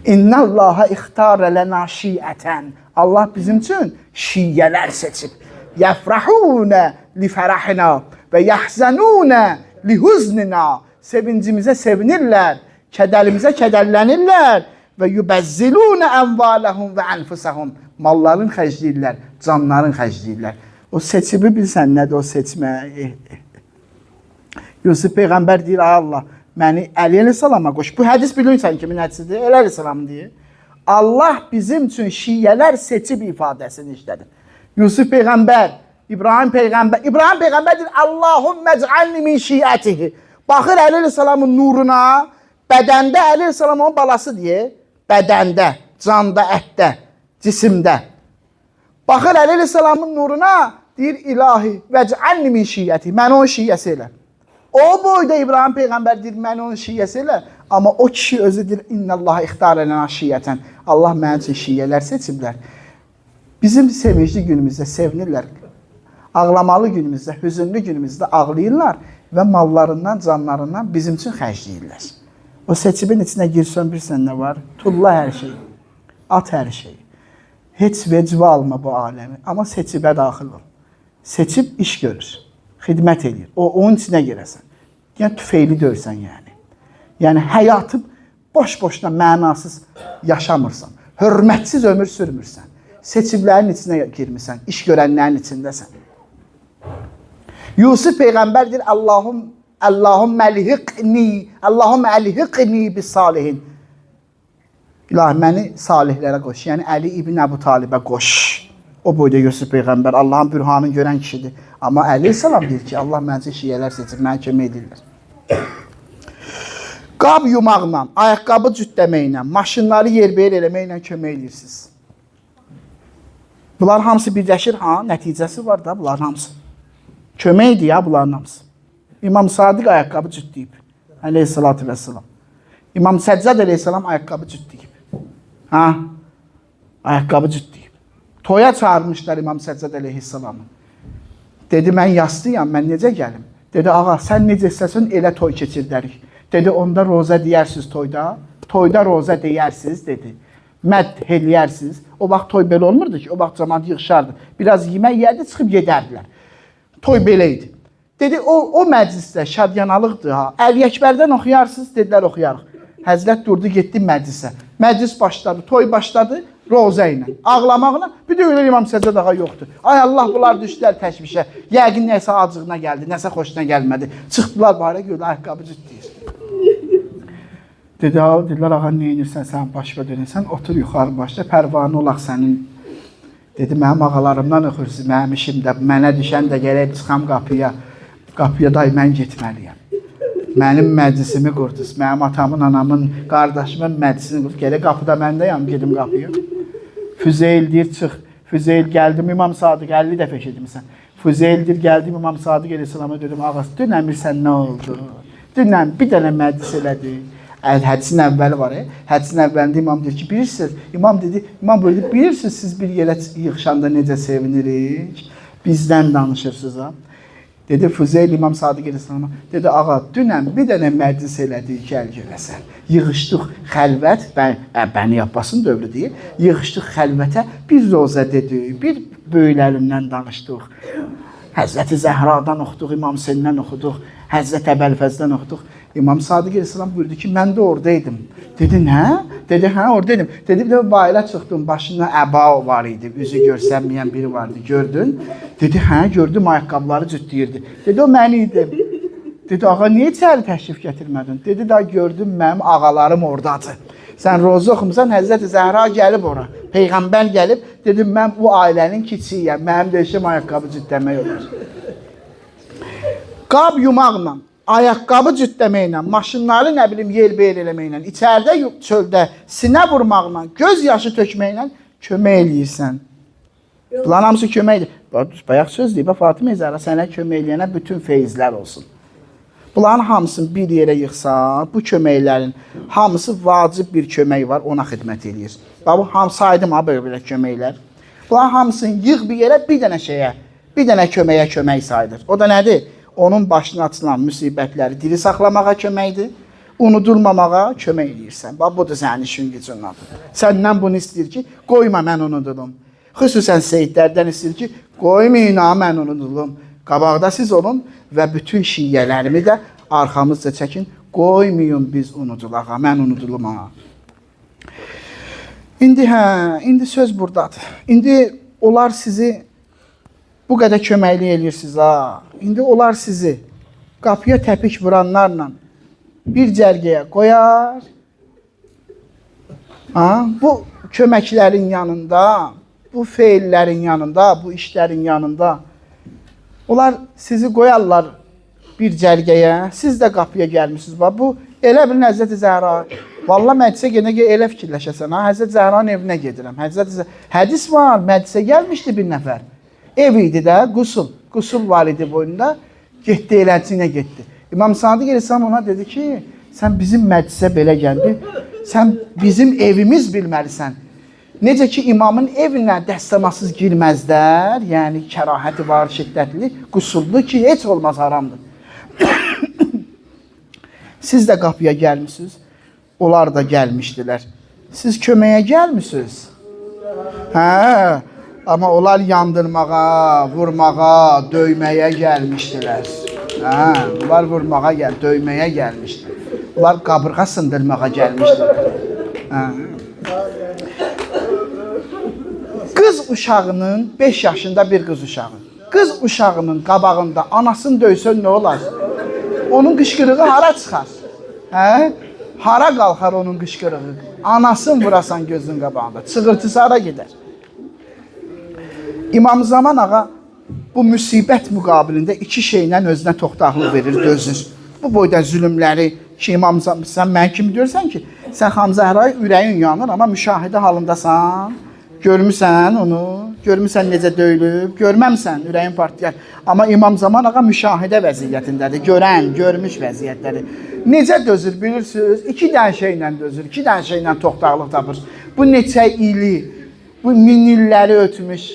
İnnallaha ixtarə lənə şiətən. Allah bizim üçün şiyyələr seçib. Yəfrahunə li fərahina və yəhzənunə li huznina. Sevincimizə sevinirlər, kədərimizə kədərlənirlər və yubəzzilunə ənvaləhum və ənfusəhum. Malların xərcləyirlər, canların xərcləyirlər. O seçibi bilsən nədir o seçmə? Yusuf Peyğəmbər deyir, ay Allah, məni Əli əleyhissalama qoş. Bu hədis bilirsən kimin hədisidir? Əli əleyhissalam deyir. Allah bizim üçün şiyyələr seçib ifadəsini işlədir. Yusuf Peyğəmbər, İbrahim Peyğəmbər deyir, Allahümmə ec'alni min şiyyətihi. Baxır Əli əleyhissalamın nuruna, bədəndə Əli əleyhissalamın balası deyir. Bədəndə, canda, ətdə, cisimdə. Baxır Əli əleyhissalamın nuruna, deyir, ilahi, vec'alni min şiyyətihi. Məni onun şiyyəsi elə. O boyda İbrahim Peyğəmbər deyir, mən onun şiyyəsi elə. Amma o kişi özü deyir, İnnallaha ixtarə lənə şiyyətən. Allah mənim üçün şiyyələr seçiblər. Bizim sevincli günümüzdə sevinirlər. Ağlamalı günümüzdə, hüzünlü günümüzdə ağlayırlar və mallarından, canlarından bizim üçün xərcləyirlər. O seçibin içinə girsən, bilsən nə var? Tulla hər şey, at hər şey. Heç vecvə alma bu aləmi, amma seçibə daxil ol. Seçib iş görür, xidmət edir. Onun içinə girəsən. Yəni, tüfeyli dörsən yəni. Yəni, həyatı boş-boşuna mənasız yaşamırsan. Hörmətsiz ömür sürmürsən. Seçiblərin içinə girmirsən, iş görənlərin içindəsən. Yusuf Peyğəmbər deyir, Allahümmə əlhiqni bis salihin. İlahi, məni salihlərə qoş. Yəni, Əli ibn Əbu Talibə qoş. O boyda Yusuf Peyğəmbər Allahın bürhanını görən kişidir. Amma Əleyhisselam deyir ki, Allah məncə şiyyələr seçib, mənə kömək edirlər. Qab yumaqla, ayaqqabı cütləməklə, maşınları yerbəyer eləməklə kömək edirsiniz. Bunlar hamısı birləşir, nəticəsi var da bunların hamısı. Köməkdir ya bunların hamısı. İmam Sadiq ayaqqabı cütləyib, əleyhissalatü vəssalam. İmam Səccad əleyhissalam ayaqqabı cütləyib. Ayaqqabı cütləyib. Toya çağırmışlar İmam Səccad əleyhissalamı. Dedi, mən yaslıyam, mən necə gəlim? Dedi, ağa, sən necə istəsən elə toy keçirdərik. Dedi, onda roza deyərsiniz toyda. Toyda roza deyərsiniz, dedi. Mədd eləyərsiniz. O vaxt toy belə olmurdu ki, o vaxt cəmaat yığışardı. Biraz yemək yerdi, çıxıb gedərdilər. Toy belə idi. Dedi, o məclisdə şadyanalıqdır ha. Əli-Əkbərdən oxuyarsınız, dedilər oxuyarıq. Həzrət durdu, getdi məclisə. Məclis başladı, toy başladı, roza ilə, ağlamaqla. Bir də öyle İmam Səccad ağa yoxdur. Ay Allah, bunlar düşdülər təşvişə. Yəqin nəsə acığına gəldi, nəsə xoşuna gəlmədi. Çıxdılar barə, gördü, ayaqqabı cütləyir. Dedi, dedilər, ağa, nə inirsən, sən başqa dönürsən, otur yuxarı başla, pərvanı olaq sənin. Dedi, mənim ağalarımdan oxursunuz, mənim işimdə, mənə düşən də gələk çıxam qapıya. Qapıya day, mən getməliyəm. Mənim məclisimi qurdunuz, mənim atamın, anamın, qardaşımın məclisini qurdunuz. Gələk qapıda məndəyəm, gedim qapıya. Füzeyl deyir, çıx. Füzeyl gəldim, İmam Sadiq, 50 dəfə eşitmişsən. Füzeyl deyir, gəldim, İmam Sadiq əleyhissalama dedim, ağası, dünəmirsən nə oldu? Dünən bir dənə məclis elədi. Hədisin əvvəli var, hədisin əvvəlində imam deyir ki, bilirsiniz, imam böyle deyir, bilirsiniz, siz bir yerə yığışanda necə sevinirik, bizdən danışırsınız, ha? Dedi Füzeyl İmam Sadiq Əleyhissalama. Dedi ağa, dünən bir dənə məclis elədik, gəl görəsən. Yığışdıq xəlvət, Bəni Abbasın dövrü deyil. Yığışdıq xəlvətə, bir rozə dedik, bir böyüklərindən danışdıq. Həzrəti Zəhradan oxuduq, İmam Hüseyndən oxuduq, Həzrət Əbəlfəzdən oxuduq. İmam Sadiq Əleyhissalam buyurdu ki, mən də oradaydım. Dedi, nə? Dedi, hə, oradaydım. Dedi, bir də bayıla çıxdım, başında əba var idi, üzü görsənməyən biri vardı, gördün? Dedi, hə, gördüm, ayaqqabıları cütləyirdi. Dedi, o mən idim. Dedi, ağa, niyə içəri təşrif gətirmədin? Dedi, da gördüm, mənim ağalarım oradadır. Sən roza oxumusan, Həzrəti Zəhra gəlib ora. Peyğəmbər gəlib, dedim, mən bu ailənin kiçiyəm, mənim də işim ayaqqabı cütləmək olur. Qab yumaqla, ayaqqabı cütləməklə, maşınları nə bilim yel-beyl eləməklə, içəridə çöldə sinə vurmaqla, göz yaşı tökməklə kömək eləyirsən. Bunların hamısı köməkdir. Bayaq söz deyib, Fatimə Zəhra sənə kömək eləyənə bütün feyizlər olsun. Bunların hamısını bir yerə yıxsan, bu köməklərin hamısı vacib bir kömək var, ona xidmət eləyir. Bu saydım ha belə köməklər. Bunların hamısını yığ bir yerə, bir dənə şeyə, bir dənə köməyə kömək saydır. O da nədir? Onun başına açılan müsibətləri diri saxlamağa köməkdir, unudulmamağa kömək edirsən. Bu da sənin işin gücün adı. Səndən bunu istəyir ki, qoyma mən unudulum. Xüsusən seyidlərdən istəyir ki, qoymayın ha mən unudulum. Qabaqda siz olun və bütün şiyyələrimi də arxamızca çəkin. Qoymayın biz unudulaq ha, mən unudulum ha. İndi söz buradadır. İndi onlar sizi bu qədər köməkli eləyirsiniz ha. İndi onlar sizi qapıya təpik vuranlarla bir cərgəyə qoyar. Bu köməklərin yanında, bu feillərin yanında, bu işlərin yanında onlar sizi qoyarlar bir cərgəyə. Siz də qapıya gəlmişsiniz. Bu elə bilin Həzrəti Zəhra. Valla məclisə gedənə elə fikirləşəsən. Həzrəti Zəhranın evinə gedirəm. Hədis var, məclisə gəlmişdi bir nəfər. Ev idi də, qusul var idi boyunda, getdi eləciyinə getdi. İmam Sadiq Əleyhissalam ona dedi ki, sən bizim məclisə belə gəldi, sən bizim evimiz bilməlisən. Necə ki, imamın evinə dəstəmasız girməzlər, yəni kərahəti var, şiddətli, qusullu ki, heç olmaz haramdır. Siz də qapıya gəlmişsiniz, onlar da gəlmişdilər. Siz köməyə gəlmişsiniz. Hə, amma onlar yandırmağa, vurmağa, döyməyə gəlmişdilər. Hə, onlar vurmağa, döyməyə gəlmişdilər. Onlar qabırğa sındırmağa gəlmişdilər. Hə. Qız uşağının 5 yaşında bir qız uşağı. Qız uşağının qabağında anasını döysən nə olar? Onun qışqırığı hara çıxar? Hə? Hara qalxar onun qışqırığı? Anasını vurasan gözün qabağında. Çığırtısı hara gedər? İmam Zaman ağa bu müsibət müqabilində iki şeylə özünə toxtaqlıq verir, dözür. Bu boyda zülümləri ki, İmam Zaman, sən mən kimi görsən ki, sən Xan Zəhrayı ürəyin yanır, amma müşahidə halındasan, görmüsən onu, görmüsən necə döyülüb, görməmsən, ürəyin partlayar. Amma İmam Zaman ağa müşahidə vəziyyətindədir, görən, görmüş vəziyyətləri. Necə dözür bilirsiniz? İki dənə şeylə dözür, iki dənə şeylə toxtaqlıq tapır. Bu neçə ili, bu min illəri ötmüş.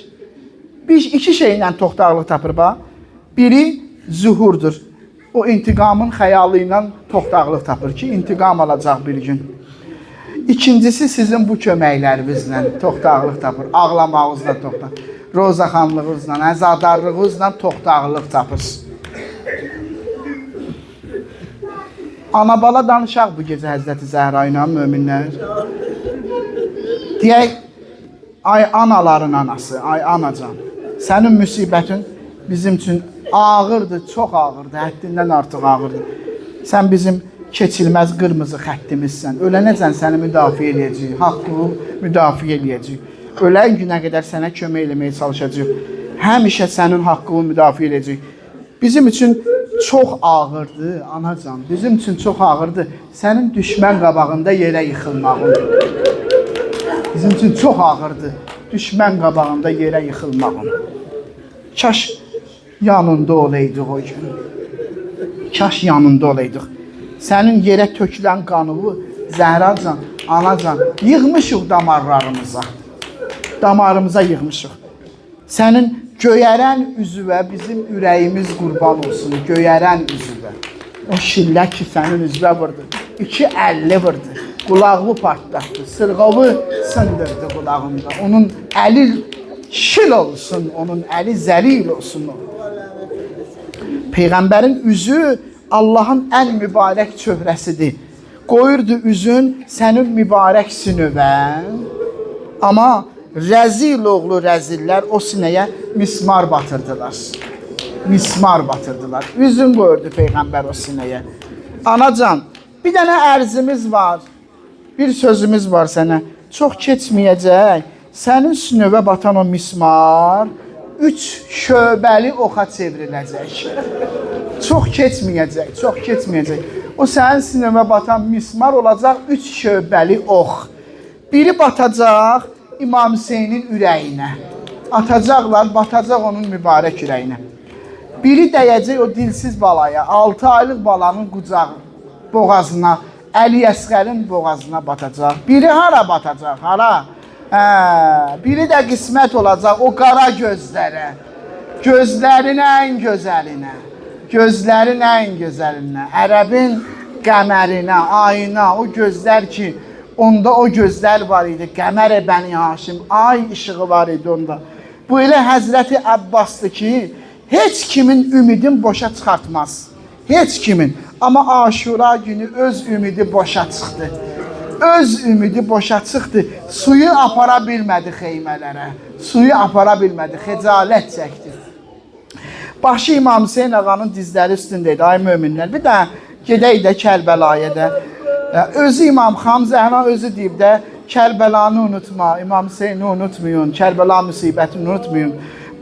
İki şeylə toxtaqlıq tapır. Biri zuhurdur. O intiqamın xəyalı ilə toxtaqlıq tapır ki, intiqam alacaq bir gün. İkincisi sizin bu köməklərinizlə toxtaqlıq tapır. Ağlamağınızla toxtaqlıq, rozaxanlığınızla, əzadarlığınızla toxtaqlıq tapır. Ana-bala danışaq bu gecə Həzrəti Zəhra ilə möminlər. Deyək, ay anaların anası, ay anacan, sənin müsibətin bizim üçün ağırdır, çox ağırdır, həddindən artıq ağırdır. Sən bizim keçilməz qırmızı xəttimizsən. Ölənəcən səni müdafiə eləyəcəyik, haqqını müdafiə eləyəcəyik. Ölən günə qədər sənə kömək eləməyə çalışacağıq. Həmişə sənin haqqını müdafiə eləyəcəyik. Bizim üçün çox ağırdır, anacan, bizim üçün çox ağırdır. Sənin düşmən qabağında yerə yıxılmağın. Bizim üçün çox ağırdır, düşmən qabağında yerə yıxılmağın. Kaş yanında olaydıq o gün. Kaş yanında olaydıq. Sənin yerə tökülən qanığı Zəhracan, anacan, yığmışıq damarlarımıza. Damarımıza yığmışıq. Sənin Göyərən üzvə bizim ürəyimiz qurban olsun. Göyərən üzvə. O şillə ki sənin üzvə vurdu. 2.50 vurdu. Qulağımı partlatdı. Sırğavı sındırdı qulağımda. Onun əli şil olsun. Onun əli zəlil olsun. Peyğəmbərin üzü Allahın ən mübarək çöhrəsidir. Qoyurdu üzün sənin mübarək sinövə. Amma rəzil oğlu rəzillər o sinəyə mismar batırdılar. Mismar batırdılar. Üzün qoyurdu Peyğəmbər o sinəyə. Anacan, bir dənə ərzimiz var. Bir sözümüz var sənə. Çox keçməyəcək. Sənin sinövə batan o mismar 3 şöbəli oxa çevriləcək. Çox keçməyəcək, çox keçməyəcək. O sənin sinəmə batan mismar olacaq 3 şöbəli ox. Biri batacaq İmam Hüseynin ürəyinə. Atacaqlar, batacaq onun mübarək ürəyinə. Biri dəyəcək o dilsiz balaya, 6 aylıq balanın qucağı, boğazına, Əli Əsqərin boğazına batacaq. Biri hara batacaq, hara? Biri də qismət olacaq o qara gözlərə. Gözlərin ən gözəlinə. Gözlərin ən gözəlinə, ərəbin qəmərinə, ayına, o gözlər ki, onda o gözlər var idi, qəmər Bəni Haşim, ay işığı var idi onda. Bu elə Həzrəti Əbbasdır ki, heç kimin ümidin boşa çıxartmaz, heç kimin. Amma Aşura günü öz ümidi boşa çıxdı, öz ümidi boşa çıxdı, suyu apara bilmədi xeymələrə, suyu apara bilmədi, xəcalət çəkdi. Başı İmam Hüseyin ağanın dizləri üstündeydi, ay möminlər. Bir də gedək də Kərbəlayə də. Özü İmam Xam Zəhra özü deyib də, Kərbəlanı unutma, İmam Hüseyini unutmayın, Kərbəla müsibətini unutmayın.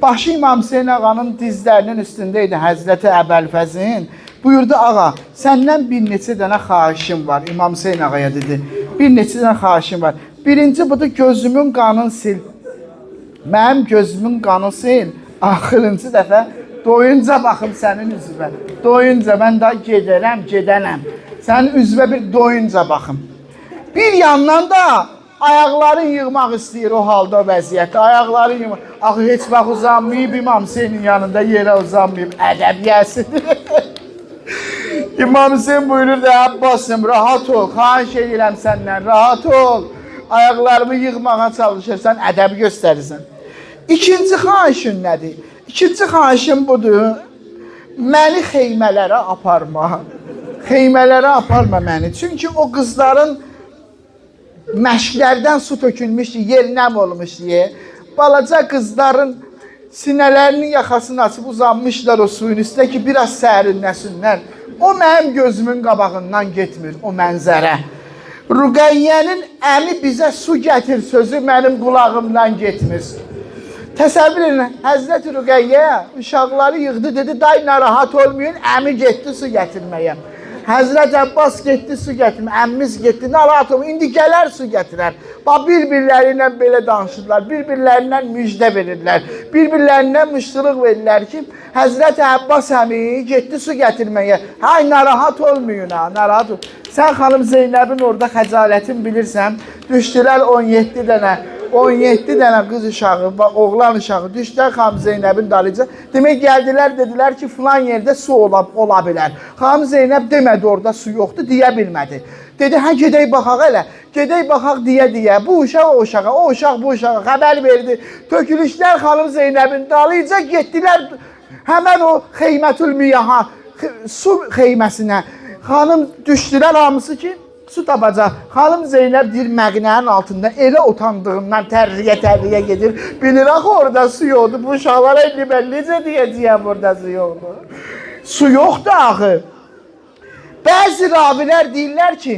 Başı İmam Hüseyin ağanın dizlərinin üstündeydi Həzrəti Əbəlfəzin. Buyurdu, ağa, səndən bir neçə dənə xahişim var, İmam Hüseyin ağaya dedi. Bir neçə dənə xahişim var. Birinci budur, gözümün qanını sil. Mənim gözümün qanını sil. Axırıncı dəfə doyunca baxım sənin üzvə. Doyunca mən daha gedənəm. Sənin üzvə bir doyunca baxım. Bir yandan da ayaqların yığmaq istəyir o halda o vəziyyətdə. Ayaqların yığmaq. Axı heç vaxt uzanmayıb İmam Hüseynin yanında yerə uzanmayıb. Ədəb yəsin. İmam Hüseyin buyurur da Abbasım rahat ol. Xahiş edirəm səndən rahat ol. Ayaqlarımı yığmağa çalışırsan ədəb göstərirsən. İkinci xahişin nədir? İkinci xahişim budur, məni xeymələrə aparma. Xeymələrə aparma məni. Çünki o qızların məşqlərdən su tökülmüşdü, yer nəm olmuşdu. Balaca qızların sinələrinin yaxasını açıb uzanmışlar o suyun üstə ki, biraz sərinləsinlər. O mənim gözümün qabağından getmir, o mənzərə. Rüqəyyənin əmi bizə su gətir sözü mənim qulağımdan getmir. Təsəvvür edin, Həzrəti Rüqəyyə uşaqları yığdı, dedi, day narahat olmayın, əmi getdi su gətirməyə. Həzrət Əbbas getdi su gətirməyə, əmmimiz getdi, narahat olmayın, indi gələr su gətirər. Bax, bir-birlərinə belə danışırlar, bir-birlərindən müjdə verirlər, bir-birlərindən müştürük verirlər ki, Həzrət Əbbas əmi getdi su gətirməyə. Hay, narahat olmayın ha, narahat olmayın. Sən xanım Zeynəbin orada xəcalətin bilirsən, düşdülər 17 dənə qız uşağı, oğlan uşağı düşdülər xanım Zeynəbin dalıca. Demək gəldilər, dedilər ki, filan yerdə su ola bilər. Xanım Zeynəb demədi orada su yoxdur, deyə bilmədi. Dedi, hə gedək baxaq elə, gedək baxaq deyə, bu uşaq o uşağa, o uşaq bu uşağa xəbər verdi. Tökülüşlər xanım Zeynəbin dalıca getdilər həmən o Xeymətül Miyaha, su xeyməsinə. Xanım düşdülər hamısı ki, su tapacaq. Xanım Zeynəb deyir, məqnənin altında elə utandığından tərriyə gedir. Bilir, axı orada su yoxdur. Bu uşaqlara indi mən necə deyəcəyəm orada su yoxdur. Su yoxdur axı. Bəzi ravilər deyirlər ki,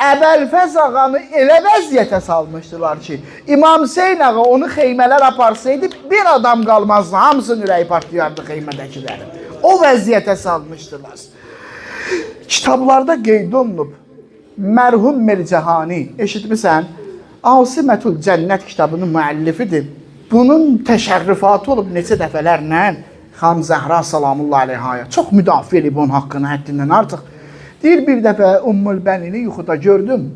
Əbəlfəz ağanı elə vəziyyətə salmışdılar ki, İmam Hüseyin ağa onu xeymələr aparsaydı, bir adam qalmazdı. Hamısının ürəyi partlayardı xeymədəkiləri. O vəziyyətə salmışdılar. Kitablarda qeyd olunub, mərhum Mircəhani, eşitmisən, Asimətul Cənnət kitabının müəllifidir. Bunun təşərrüfatı olub neçə dəfələrlə Xanım Zəhra salamullahi aleyhaya. Çox müdafiə edib onun haqqını həddindən artıq. Deyir, bir dəfə Ümmül Bənini yuxuda gördüm.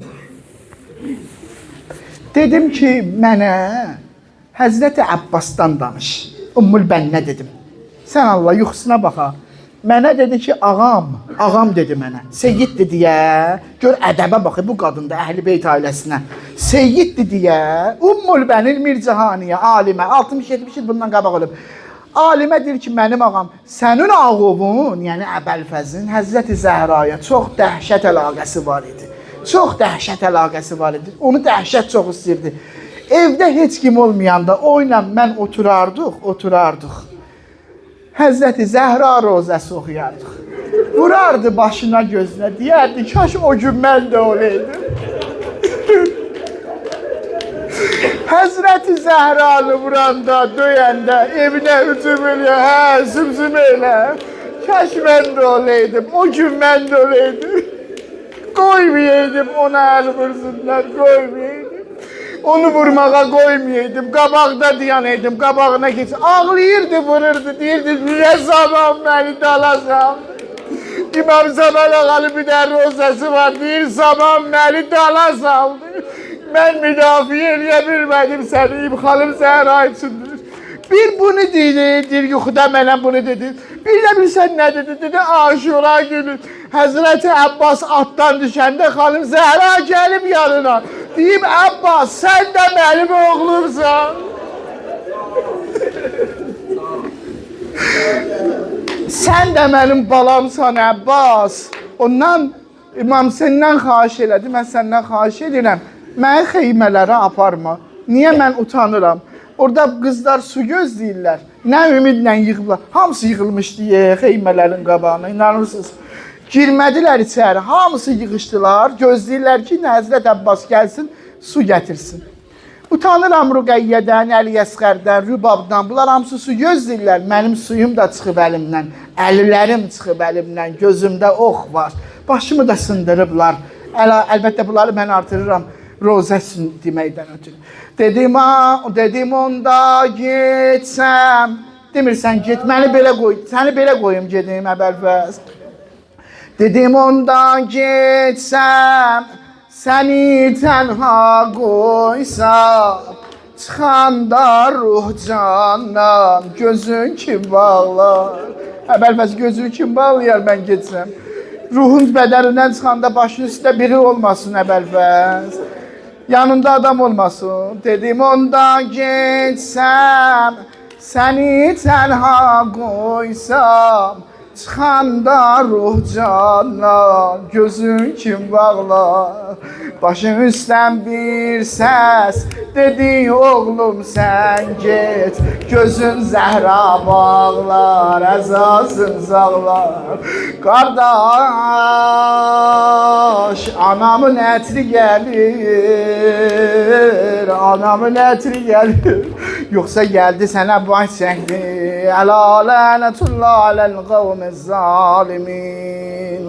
Dedim ki, mənə Həzrəti Əbbasdan danış. Ümmül Bənnə dedim. Sən Allah yuxusuna baxa. Mənə dedi ki, ağam dedi mənə. Seyyiddir deyə, gör ədəbə baxı bu qadında Əhl-i-Beyt ailəsinə. Seyyiddir deyə, Ümmül Bənil Mircahaniyə, alimə, 60-70 il bundan qabaq olub. Alimə deyir ki, mənim ağam, sənin ağovun, yəni Əbəlfəzin Həzrəti Zəhraya çox dəhşət əlaqəsi var idi. Çox dəhşət əlaqəsi var idi. Onu dəhşət çox istəyirdi. Evdə heç kim olmayanda o ilə mən oturardıq. Həzrəti Zəhra rozəsi oxuyardıq. Vurardı başına gözünə, deyərdi, kaş o gün mən də olaydım. Həzrəti Zəhranı vuranda, döyəndə, evinə hücum elə, zümzüm elə. Kaş mən də olaydım, o gün mən də olaydım. Qoymayaydım ona əl vursunlar, qoymayaydım. Onu vurmağa qoymayaydım, qabaqda dayanaydım, qabağına keçib. Ağlayırdı, vururdu, deyirdi, niyə zaman məni dalasan? İmam Zaman ağalı bir də rozası var, deyir, zaman məni dala saldı. Mən müdafiə eləyə bilmədim səni, İbxalım Zəhra üçündür. Bir bunu deyir, yuxuda mənə bunu dedi. Bir də bilsən nə dedi? Dedi, Aşura günü Həzrəti Əbbas atdan düşəndə xanım Zəhra gəlib yanına. Deyib, Əbbas, sən də mənim oğlumsan. Sən də mənim balamsan, Əbbas. Ondan İmam səndən xahiş elədi, mən səndən xahiş edirəm. Məni xeymələrə aparma. Niyə mən utanıram? Orada qızlar su gözləyirlər. Nə ümidlə yığıblar. Hamısı yığılmış deyə xeymələrin qabağına, inanırsınız. Girmədilər içəri, hamısı yığışdılar. Gözləyirlər ki, Həzrət Əbbas gəlsin, su gətirsin. Utanıram Rüqəyyədən, Əli Əsqərdən, Rübabdan. Bunlar hamısı su gözləyirlər. Mənim suyum da çıxıb əlimdən, əllərim çıxıb əlimdən, gözümdə ox var. Başımı da sındırıblar. Əlbəttə bunları mən artırıram. Rozəsin deməkdən ötürü. Dedim onda getsəm. Demirsən get, məni belə qoy. Səni belə qoyum gedim Əbəlfəz. Dedim onda getsəm. Səni tənha qoysam. Çıxanda ruh candan gözün kim bağlar. Əbəlfəz gözün kim bağlayar mən getsəm. Ruhun bədənindən çıxanda başın üstə biri olmasın Əbəlfəz. Yanında adam olmasın. Dedim onda getsəm, səni tənha qoysam, çıxanda ruh candan gözün kim bağlar. Başın üstdən bir səs dedi, oğlum sən get, gözün Zəhra bağlar, əzasın zağlar. Qardaş, anamın ətri gəlir, anamın ətri gəlir. Yoxsa gəldi sənə baş çəkdi, ələ lənətullah aləl qavmi zalimin.